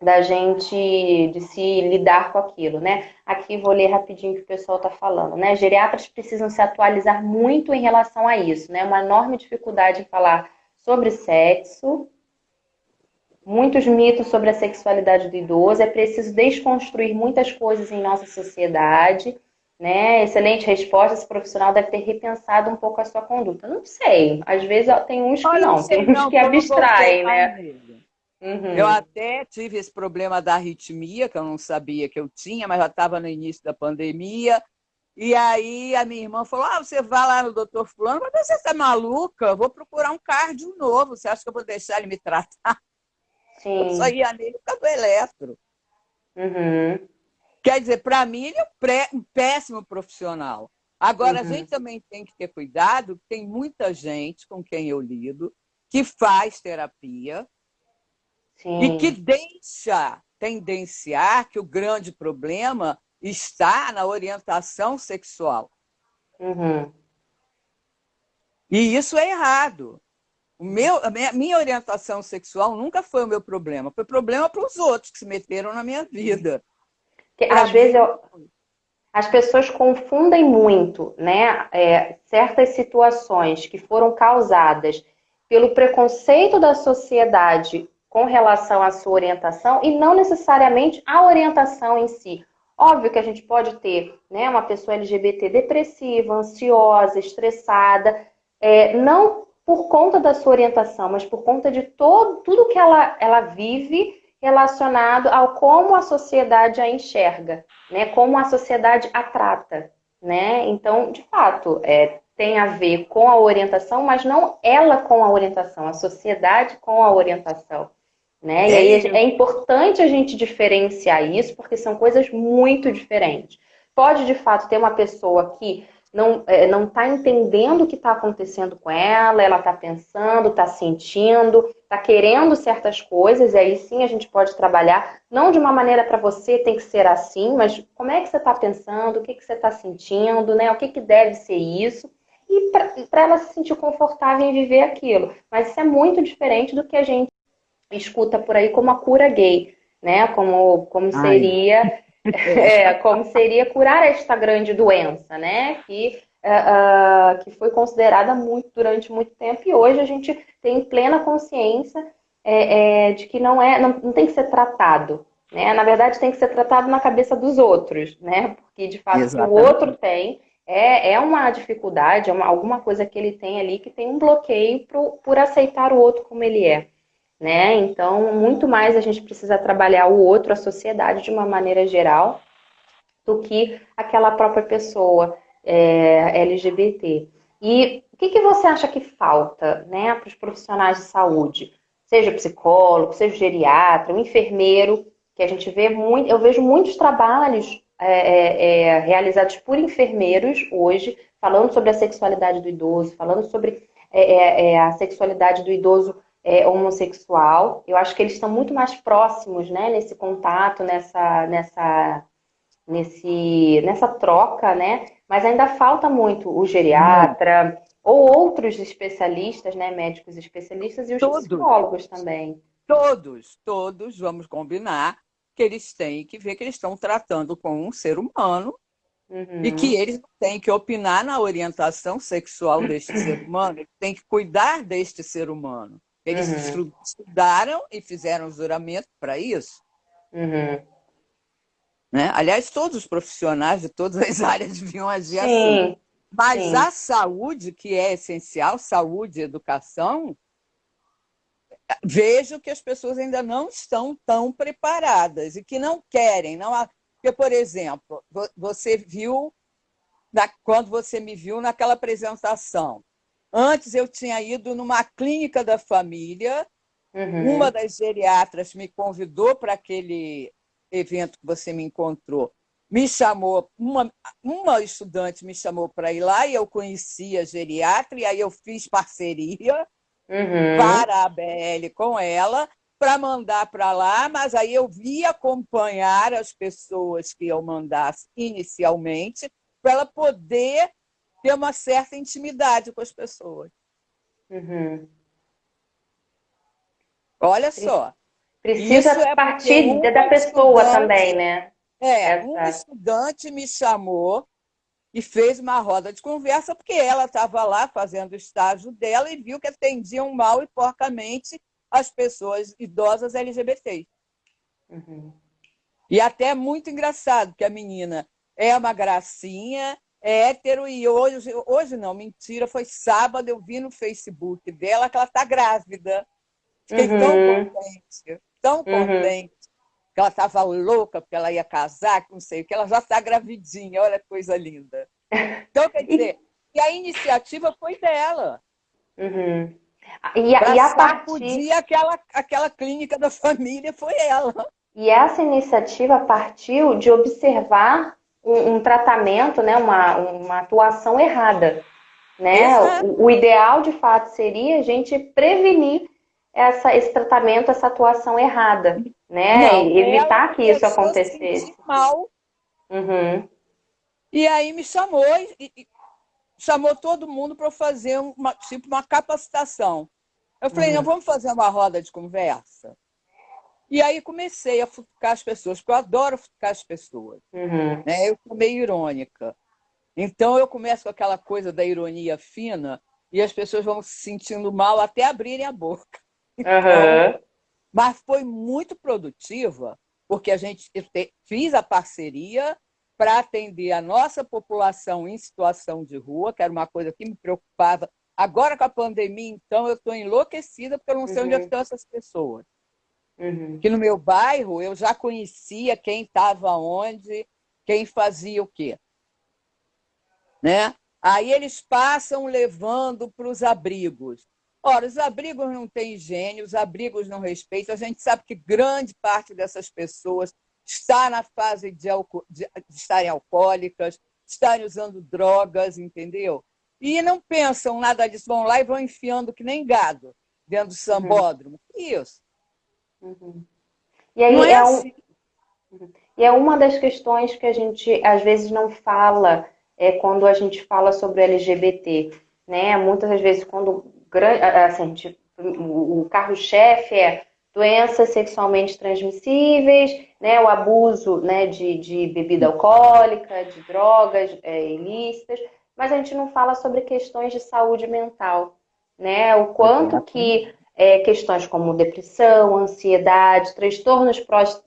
da gente de se lidar com aquilo, né? Aqui vou ler rapidinho o que o pessoal está falando, né? Geriatras precisam se atualizar muito em relação a isso, né? Uma enorme dificuldade em falar sobre sexo, muitos mitos sobre a sexualidade do idoso, é preciso desconstruir muitas coisas em nossa sociedade, né? Excelente resposta, esse profissional deve ter repensado um pouco a sua conduta. Não sei, às vezes tem uns que Olha, não não, sei tem uns não, que porque eu não voltei abstraem, mais né? nele. Eu Uhum. até tive esse problema da arritmia, que eu não sabia que eu tinha, mas já estava no início da pandemia. E aí a minha irmã falou: você vai lá no doutor Fulano, mas você está maluca? Eu vou procurar um cardio novo. Você acha que eu vou deixar ele me tratar? Eu só Sim. ia nele por causa do eletro. Uhum. Quer dizer, para mim, ele é um péssimo profissional. Agora, a Uhum. gente também tem que ter cuidado, tem muita gente com quem eu lido que faz terapia e que Sim. deixa tendenciar que o grande problema está na orientação sexual. Uhum. E isso é errado. A minha orientação sexual nunca foi o meu problema. Foi problema para os outros que se meteram na minha vida. Que, Para às mim, vezes não eu, foi. as pessoas confundem muito, né, certas situações que foram causadas pelo preconceito da sociedade com relação à sua orientação e não necessariamente a orientação em si. Óbvio que a gente pode ter, né, uma pessoa LGBT depressiva, ansiosa, estressada, não por conta da sua orientação, mas por conta de tudo que ela vive relacionado ao como a sociedade a enxerga, né? Como a sociedade a trata, né? Então, de fato, tem a ver com a orientação, mas não ela com a orientação, a sociedade com a orientação, né? E É aí é isso. importante a gente diferenciar isso, porque são coisas muito diferentes. Pode, de fato, ter uma pessoa que não está entendendo o que está acontecendo com ela está pensando, está sentindo, está querendo certas coisas, e aí sim a gente pode trabalhar, não de uma maneira para você tem que ser assim, mas como é que você está pensando, o que, que você está sentindo, né? O que, que deve ser isso, e para ela se sentir confortável em viver aquilo. Mas isso é muito diferente do que a gente escuta por aí como a cura gay, né? Como Ai, seria é. como seria curar esta grande doença, né? Que foi considerada muito durante muito tempo e hoje a gente tem plena consciência de que não tem que ser tratado, né? Na verdade, tem que ser tratado na cabeça dos outros, né? Porque de fato o que o outro Exatamente. tem é uma dificuldade, alguma coisa que ele tem ali que tem um bloqueio por aceitar o outro como ele é. Né? Então, muito mais a gente precisa trabalhar o outro, a sociedade de uma maneira geral, do que aquela própria pessoa LGBT. E o que, que você acha que falta, né, para os profissionais de saúde? Seja psicólogo, seja geriatra, um enfermeiro, que a gente vê muito, eu vejo muitos trabalhos realizados por enfermeiros hoje, falando sobre a sexualidade do idoso, falando sobre a sexualidade do idoso homossexual. Eu acho que eles estão muito mais próximos, né, nesse contato, nessa troca, né? Mas ainda falta muito o Muito. geriatra ou outros especialistas, né? Médicos especialistas e os Todos, psicólogos também. todos vamos combinar que eles têm que ver que eles estão tratando com um ser humano e que Uhum, eles têm que opinar na orientação sexual deste ser humano, eles têm que cuidar deste ser humano. Eles uhum, estudaram e fizeram juramento para isso. uhum. Né? Aliás, todos os profissionais de todas as áreas deviam agir assim. Sim, Mas sim. a saúde, que é essencial, saúde e educação, vejo que as pessoas ainda não estão tão preparadas e que não querem. Não há... Porque, por exemplo, você viu, quando você me viu naquela apresentação, antes eu tinha ido numa clínica da família, uma Uhum, das geriatras me convidou para aquele evento que você me encontrou. Me chamou, uma estudante me chamou para ir lá e eu conhecia a geriatra, e aí eu fiz parceria uhum, para a ABL com ela, para mandar para lá, mas aí eu vi acompanhar as pessoas que eu mandasse inicialmente, para ela poder ter uma certa intimidade com as pessoas. uhum. Olha só, Precisa isso é porque partir da pessoa também, né? uma Essa. estudante me chamou e fez uma roda de conversa, porque ela estava lá fazendo o estágio dela e viu que atendiam mal e porcamente as pessoas idosas LGBTs. Uhum, E até é muito engraçado, que a menina é uma gracinha, é hétero, e hoje não, mentira, foi sábado, eu vi no Facebook dela que ela está grávida. Fiquei uhum, tão uhum. contente, que ela estava louca porque ela ia casar, que não sei o que, ela já está gravidinha, olha que coisa linda. Então, quer E, dizer, e a iniciativa foi dela, uhum. para E a partir sacudir aquela clínica da família, foi ela. E essa iniciativa partiu de observar um tratamento, né, uma atuação errada, né? Exato. O ideal, de fato, seria a gente prevenir esse tratamento, essa atuação errada, né? Não, E ela evitar que isso começou a se acontecesse. sentir mal Uhum, e aí me chamou e chamou todo mundo para fazer tipo uma capacitação. Eu falei, não, uhum, vamos fazer uma roda de conversa? E aí comecei a futucar as pessoas, porque eu adoro futucar as pessoas, uhum, né? Eu sou meio irônica. Então eu começo com aquela coisa da ironia fina e as pessoas vão se sentindo mal até abrirem a boca. Então, uhum, mas foi muito produtiva, porque fiz a parceria para atender a nossa população em situação de rua, que era uma coisa que me preocupava. Agora com a pandemia, então, eu estou enlouquecida porque eu não sei onde é que uhum, estão essas pessoas. uhum, Que no meu bairro eu já conhecia quem estava onde, quem fazia o quê, né? Aí eles passam levando para os abrigos. Ora, os abrigos não têm higiene, os abrigos não respeitam. A gente sabe que grande parte dessas pessoas está na fase de estarem alcoólicas, estarem usando drogas, entendeu? E não pensam nada disso, vão lá e vão enfiando que nem gado dentro do uhum, sambódromo. Isso, uhum. E não aí é assim. e é uma das questões que a gente às vezes não fala quando a gente fala sobre LGBT, né? Muitas das vezes quando assim, tipo, o carro-chefe é doenças sexualmente transmissíveis, né? O abuso, né, de bebida alcoólica, de drogas ilícitas, mas a gente não fala sobre questões de saúde mental, né? O quanto Exatamente. que questões como depressão, ansiedade, transtornos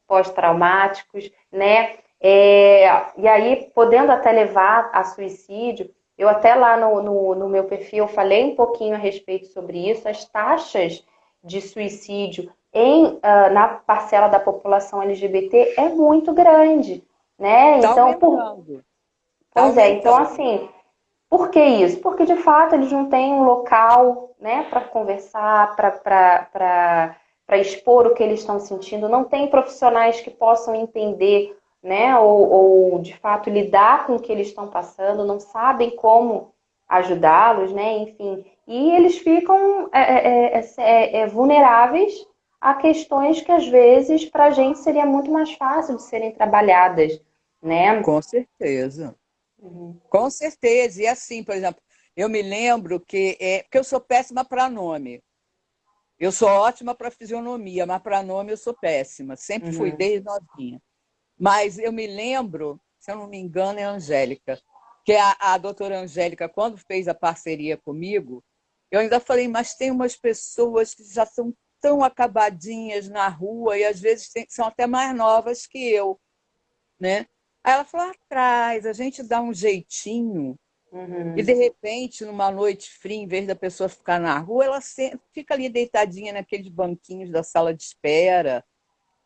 pós-traumáticos, né? E aí, podendo até levar a suicídio, eu até lá no meu perfil falei um pouquinho a respeito sobre isso, as taxas de suicídio na parcela da população LGBT é muito grande, né? Está Então, aumentando, está pois é, então aumentando. assim, por que isso? Porque de fato eles não têm um local, né, para conversar, para expor o que eles estão sentindo, não tem profissionais que possam entender, né, ou de fato lidar com o que eles estão passando, não sabem como ajudá-los, né, enfim, e eles ficam vulneráveis a questões que às vezes para a gente seria muito mais fácil de serem trabalhadas, né? Com certeza. Com certeza. E assim, por exemplo, eu me lembro porque eu sou péssima para nome. Eu sou ótima para fisionomia, mas para nome eu sou péssima. Sempre fui Uhum, desde novinha. Mas eu me lembro, se eu não me engano, é a Angélica, que a doutora Angélica, quando fez a parceria comigo, eu ainda falei, mas tem umas pessoas que já são tão acabadinhas na rua e às vezes são até mais novas que eu, né? Aí ela falou, atrás, a gente dá um jeitinho. E, uhum. de repente, numa noite fria, em vez da pessoa ficar na rua, ela fica ali deitadinha naqueles banquinhos da sala de espera.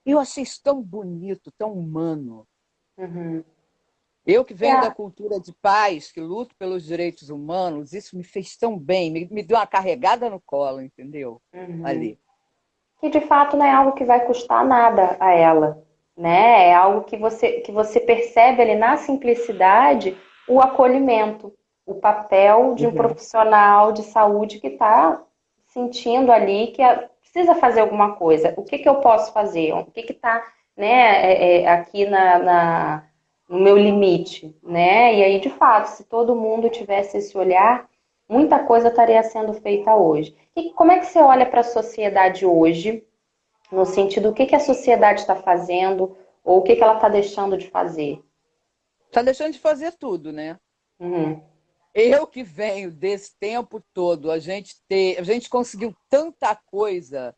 Eu achei isso tão bonito, tão humano. Uhum. Eu que venho da É, cultura de paz, que luto pelos direitos humanos, isso me fez tão bem, me deu uma carregada no colo, entendeu? uhum. Ali. Que de fato não é algo que vai custar nada a ela, né? É algo que você percebe ali na simplicidade o acolhimento, o papel de um Exato. profissional de saúde que está sentindo ali que precisa fazer alguma coisa. O que que eu posso fazer? O que está, né, aqui no meu limite, né? E aí, de fato, se todo mundo tivesse esse olhar, muita coisa estaria sendo feita hoje. E como é que você olha para a sociedade hoje, no sentido do que a sociedade está fazendo ou o que ela está deixando de fazer? Está deixando de fazer tudo, né? Uhum, Eu que venho desse tempo todo, a gente conseguiu tanta coisa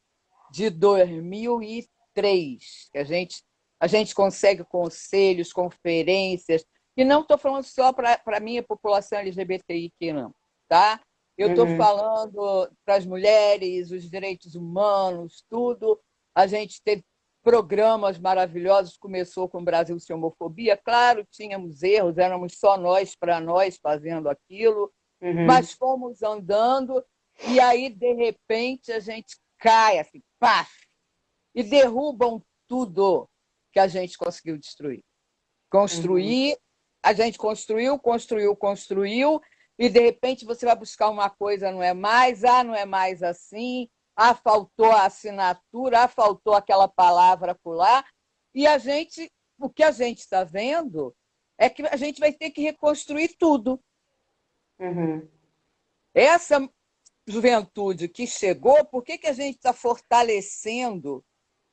de 2003, que a gente consegue conselhos, conferências, e não estou falando só para a minha população LGBTIQ, não, tá? Eu estou uhum, falando para as mulheres, os direitos humanos, tudo. A gente teve programas maravilhosos, começou com o Brasil Sem Homofobia. Claro, tínhamos erros, éramos só nós para nós fazendo aquilo, uhum, mas fomos andando e aí, de repente, a gente cai assim, pá, e derrubam tudo que a gente conseguiu destruir. uhum, Construir a gente construiu, construiu, construiu, e de repente você vai buscar uma coisa, não é mais, não é mais assim, faltou a assinatura, faltou aquela palavra por lá, e o que a gente está vendo é que a gente vai ter que reconstruir tudo. Uhum. Essa juventude que chegou, por que a gente está fortalecendo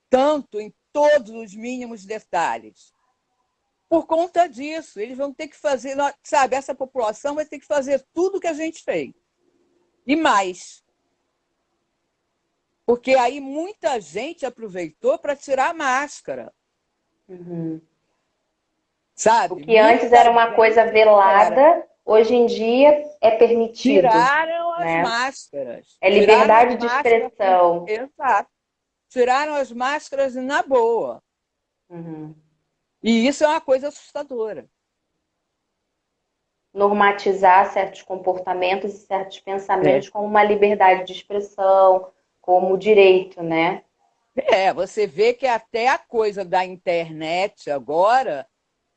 tanto em todos os mínimos detalhes? Por conta disso, eles vão ter que fazer, sabe, essa população vai ter que fazer tudo que a gente fez. E mais. Porque aí muita gente aproveitou para tirar a máscara. Uhum. O Sabe? que antes Muita era uma coisa gente velada, hoje em dia é permitido, tiraram as né? máscaras. É Tiraram as liberdade de máscaras. expressão. Exato. Tiraram as máscaras na boa. Uhum. E isso é uma coisa assustadora. Normatizar certos comportamentos e certos É. pensamentos como uma liberdade de expressão, como direito, né? Você vê que até a coisa da internet agora,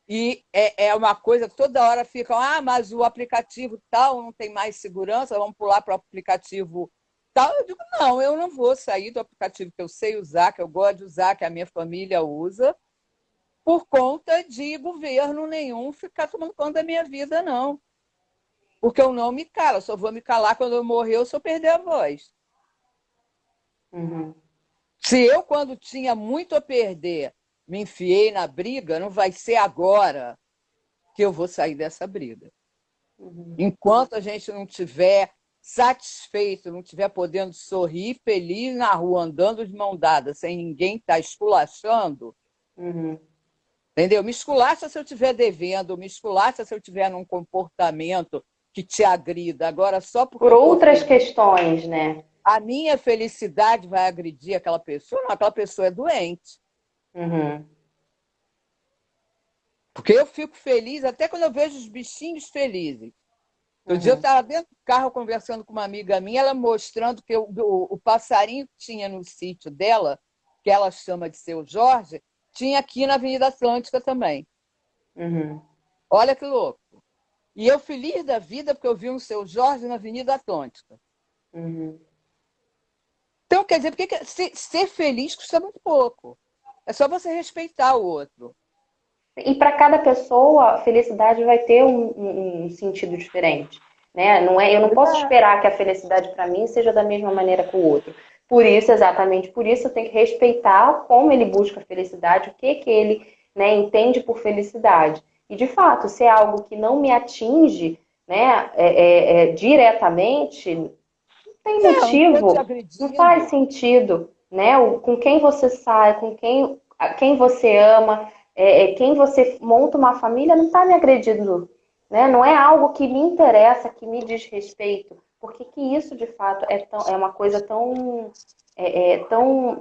e é uma coisa que toda hora ficam, mas o aplicativo tal não tem mais segurança, vamos pular para o aplicativo tal. Eu digo, não, eu não vou sair do aplicativo que eu sei usar, que eu gosto de usar, que a minha família usa, por conta de governo nenhum ficar tomando conta da minha vida, não. Porque eu não me calo, eu só vou me calar quando eu morrer ou se eu perder a voz. Uhum. Se eu, quando tinha muito a perder, me enfiei na briga, não vai ser agora que eu vou sair dessa briga. Uhum. Enquanto a gente não tiver satisfeito, não tiver podendo sorrir feliz na rua, andando de mão dada, sem ninguém estar esculachando, Uhum. entendeu? Me esculacha se eu estiver devendo, me esculacha se eu estiver num comportamento que te agrida. Agora, só porque Por eu estou outras feliz, questões, né? a minha felicidade vai agredir aquela pessoa? Não, aquela pessoa é doente. Uhum. Porque eu fico feliz até quando eu vejo os bichinhos felizes. Outro dia eu Uhum. estava dentro do carro conversando com uma amiga minha, ela mostrando que o passarinho que tinha no sítio dela, que ela chama de Seu Jorge, tinha aqui na Avenida Atlântica também. Uhum. Olha que louco. E eu feliz da vida porque eu vi um Seu Jorge na Avenida Atlântica. Uhum. Então, quer dizer, ser feliz custa muito pouco. É só você respeitar o outro. E para cada pessoa, a felicidade vai ter um sentido diferente, né? Não é, eu não posso esperar que a felicidade para mim seja da mesma maneira que o outro. Por isso, exatamente por isso, eu tenho que respeitar como ele busca a felicidade, o que que ele, né, entende por felicidade. E de fato, se é algo que não me atinge, né, diretamente, não tem Eu não estou te motivo, não faz agredindo. sentido, né? Com quem você sai, com quem você ama, quem você monta uma família, não está me agredindo, né? Não é algo que me interessa, que me diz respeito. Porque que isso, de fato, é uma coisa tão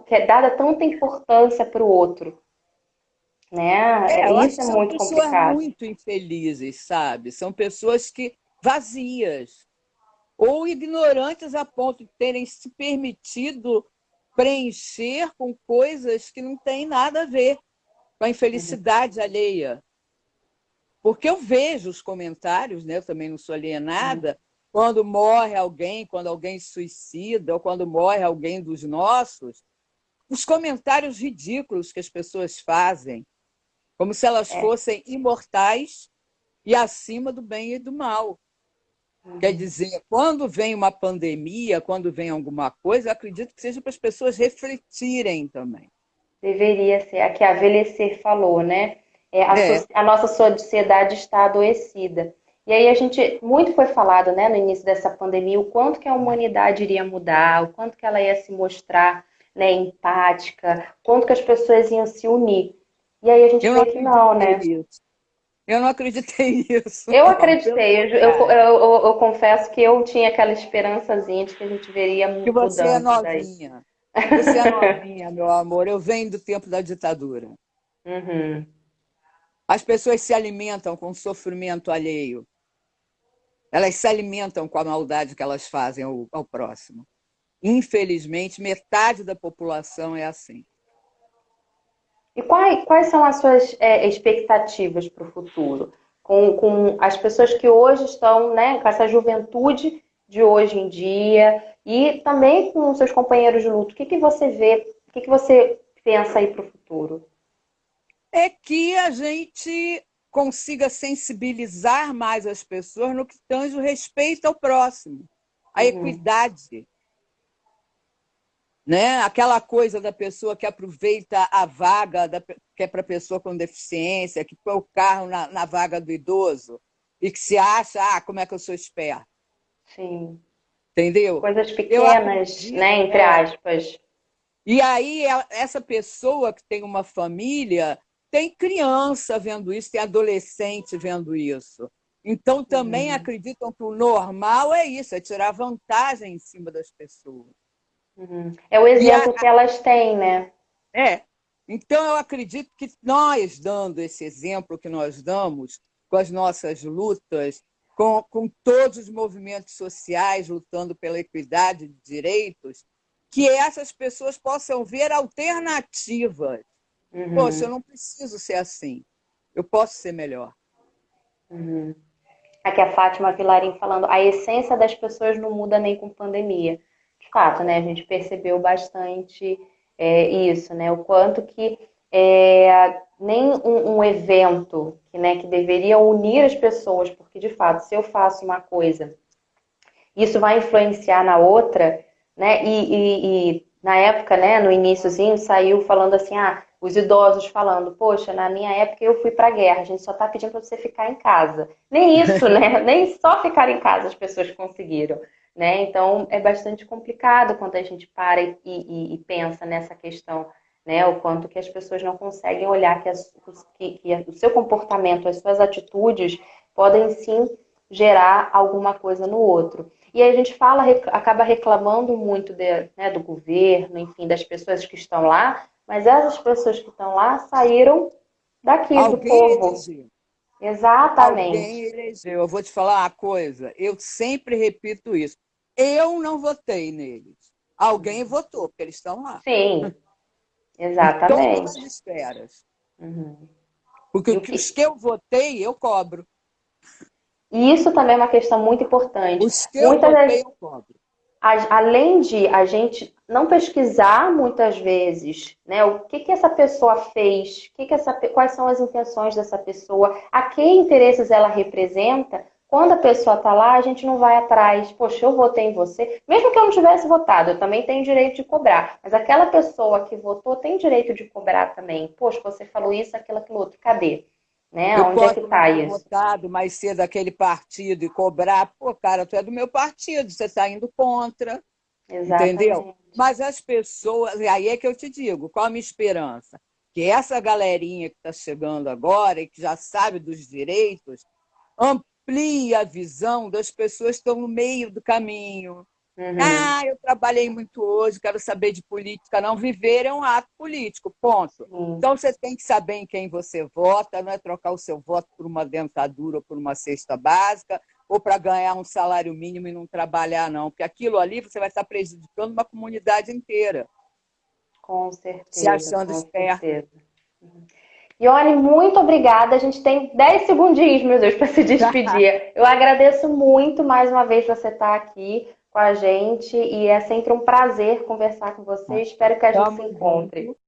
que é dada tanta importância para o outro, né? Eu acho Isso que é são muito pessoas complicado. muito infelizes, sabe? São pessoas que vazias ou ignorantes a ponto de terem se permitido preencher com coisas que não têm nada a ver com a Uhum, infelicidade alheia. Porque eu vejo os comentários, né? Eu também não sou uhum. alienada, quando morre alguém, quando alguém se suicida, ou quando morre alguém dos nossos, os comentários ridículos que as pessoas fazem, como se elas É. fossem imortais e acima do bem e do mal. Quer Uhum. dizer, quando vem uma pandemia, quando vem alguma coisa, eu acredito que seja para as pessoas refletirem também. Deveria ser a que a Envelhecer falou, né? É, A nossa sociedade está adoecida. E aí a gente, muito foi falado, né, no início dessa pandemia, o quanto que a humanidade iria mudar, o quanto que ela ia se mostrar, né, empática, quanto que as pessoas iam se unir. E aí a gente eu não vê que não, acreditei né? nisso. Eu não acreditei nisso, Eu não, pelo acreditei, contrário. eu confesso que eu tinha aquela esperançazinha de que a gente veria Que você é mudanças aí. novinha. Você é novinha, meu amor. Eu venho do tempo da ditadura. Uhum. As pessoas se alimentam com o sofrimento alheio. Elas se alimentam com a maldade que elas fazem ao próximo. Infelizmente, metade da população é assim. E quais são as suas expectativas para o futuro? com as pessoas que hoje estão, né, com essa juventude de hoje em dia e também com seus companheiros de luto. O que que você vê, o que que você pensa aí para o futuro? É que a gente consiga sensibilizar mais as pessoas no que tange o respeito ao próximo, a Uhum, equidade, né? Aquela coisa da pessoa que aproveita a vaga que é para a pessoa com deficiência, que põe o carro na vaga do idoso e que se acha, como é que eu sou esperto, sim. entendeu? Coisas Eu pequenas, acredito, né, entre aspas. e aí essa pessoa que tem uma família tem criança vendo isso, tem adolescente vendo isso. Então também Uhum, acreditam que o normal é isso, é tirar vantagem em cima das pessoas. uhum. É o E a, exemplo que elas têm, né? É. Então, eu acredito que nós, dando esse exemplo que nós damos, com as nossas lutas, com todos os movimentos sociais lutando pela equidade de direitos, que essas pessoas possam ver alternativas. Poxa, eu Uhum, não preciso ser assim, eu posso ser melhor. uhum. Aqui a Fátima Vilarim falando, a essência das pessoas não muda nem com pandemia. De fato, né? A gente percebeu bastante isso, né? O quanto que nem um evento que deveria unir as pessoas, porque de fato, se eu faço uma coisa, isso vai influenciar na outra, né? E na época, né, no iníciozinho, saiu falando assim, os idosos falando, poxa, na minha época eu fui para a guerra, a gente só está pedindo para você ficar em casa. Nem isso, né? Nem só ficar em casa as pessoas conseguiram, né? Então é bastante complicado quando a gente para e pensa nessa questão, né? O quanto que as pessoas não conseguem olhar que o seu comportamento, as suas atitudes podem sim gerar alguma coisa no outro. E aí a gente fala, acaba reclamando muito né, do governo, enfim, das pessoas que estão lá, mas essas pessoas que estão lá saíram daqui, do Alguém povo. elegeu. Alguém Exatamente. elegeu. Eu vou te falar uma coisa, eu sempre repito isso. Eu não votei neles. Alguém votou, porque eles estão lá. Sim, Em todas as exatamente. esferas. Uhum. Porque E, o os que, que eu votei, eu cobro. e isso também é uma questão muito importante. Os que eu Muitas votei, das, eu cobro. além de a gente não pesquisar muitas vezes, né, o que que essa pessoa fez, quais são as intenções dessa pessoa, a que interesses ela representa, quando a pessoa está lá, a gente não vai atrás, poxa, eu votei em você, mesmo que eu não tivesse votado, eu também tenho direito de cobrar, mas aquela pessoa que votou tem direito de cobrar também, poxa, você falou isso, aquilo outro, cadê? Né? Eu Onde é que posso não está ter isso? votado mais cedo aquele partido e cobrar. Pô, cara, tu é do meu partido, você está indo contra, entendeu? Exatamente. Mas as pessoas, e aí é que eu te digo, qual a minha esperança? Que essa galerinha que está chegando agora e que já sabe dos direitos, amplie a visão das pessoas que estão no meio do caminho. Uhum. Eu trabalhei muito hoje, quero saber de política. Não, viver é um ato político, ponto. Sim, Então você tem que saber em quem você vota, não é trocar o seu voto por uma dentadura ou por uma cesta básica, ou para ganhar um salário mínimo e não trabalhar, não, porque aquilo ali você vai estar prejudicando uma comunidade inteira, se achando com esperto. certeza. Ione, muito obrigada. A gente tem 10 segundinhos, meu Deus, para se despedir. Eu agradeço muito mais uma vez você estar aqui com a gente e é sempre um prazer conversar com você. Espero que a gente se Estamos encontre. juntos.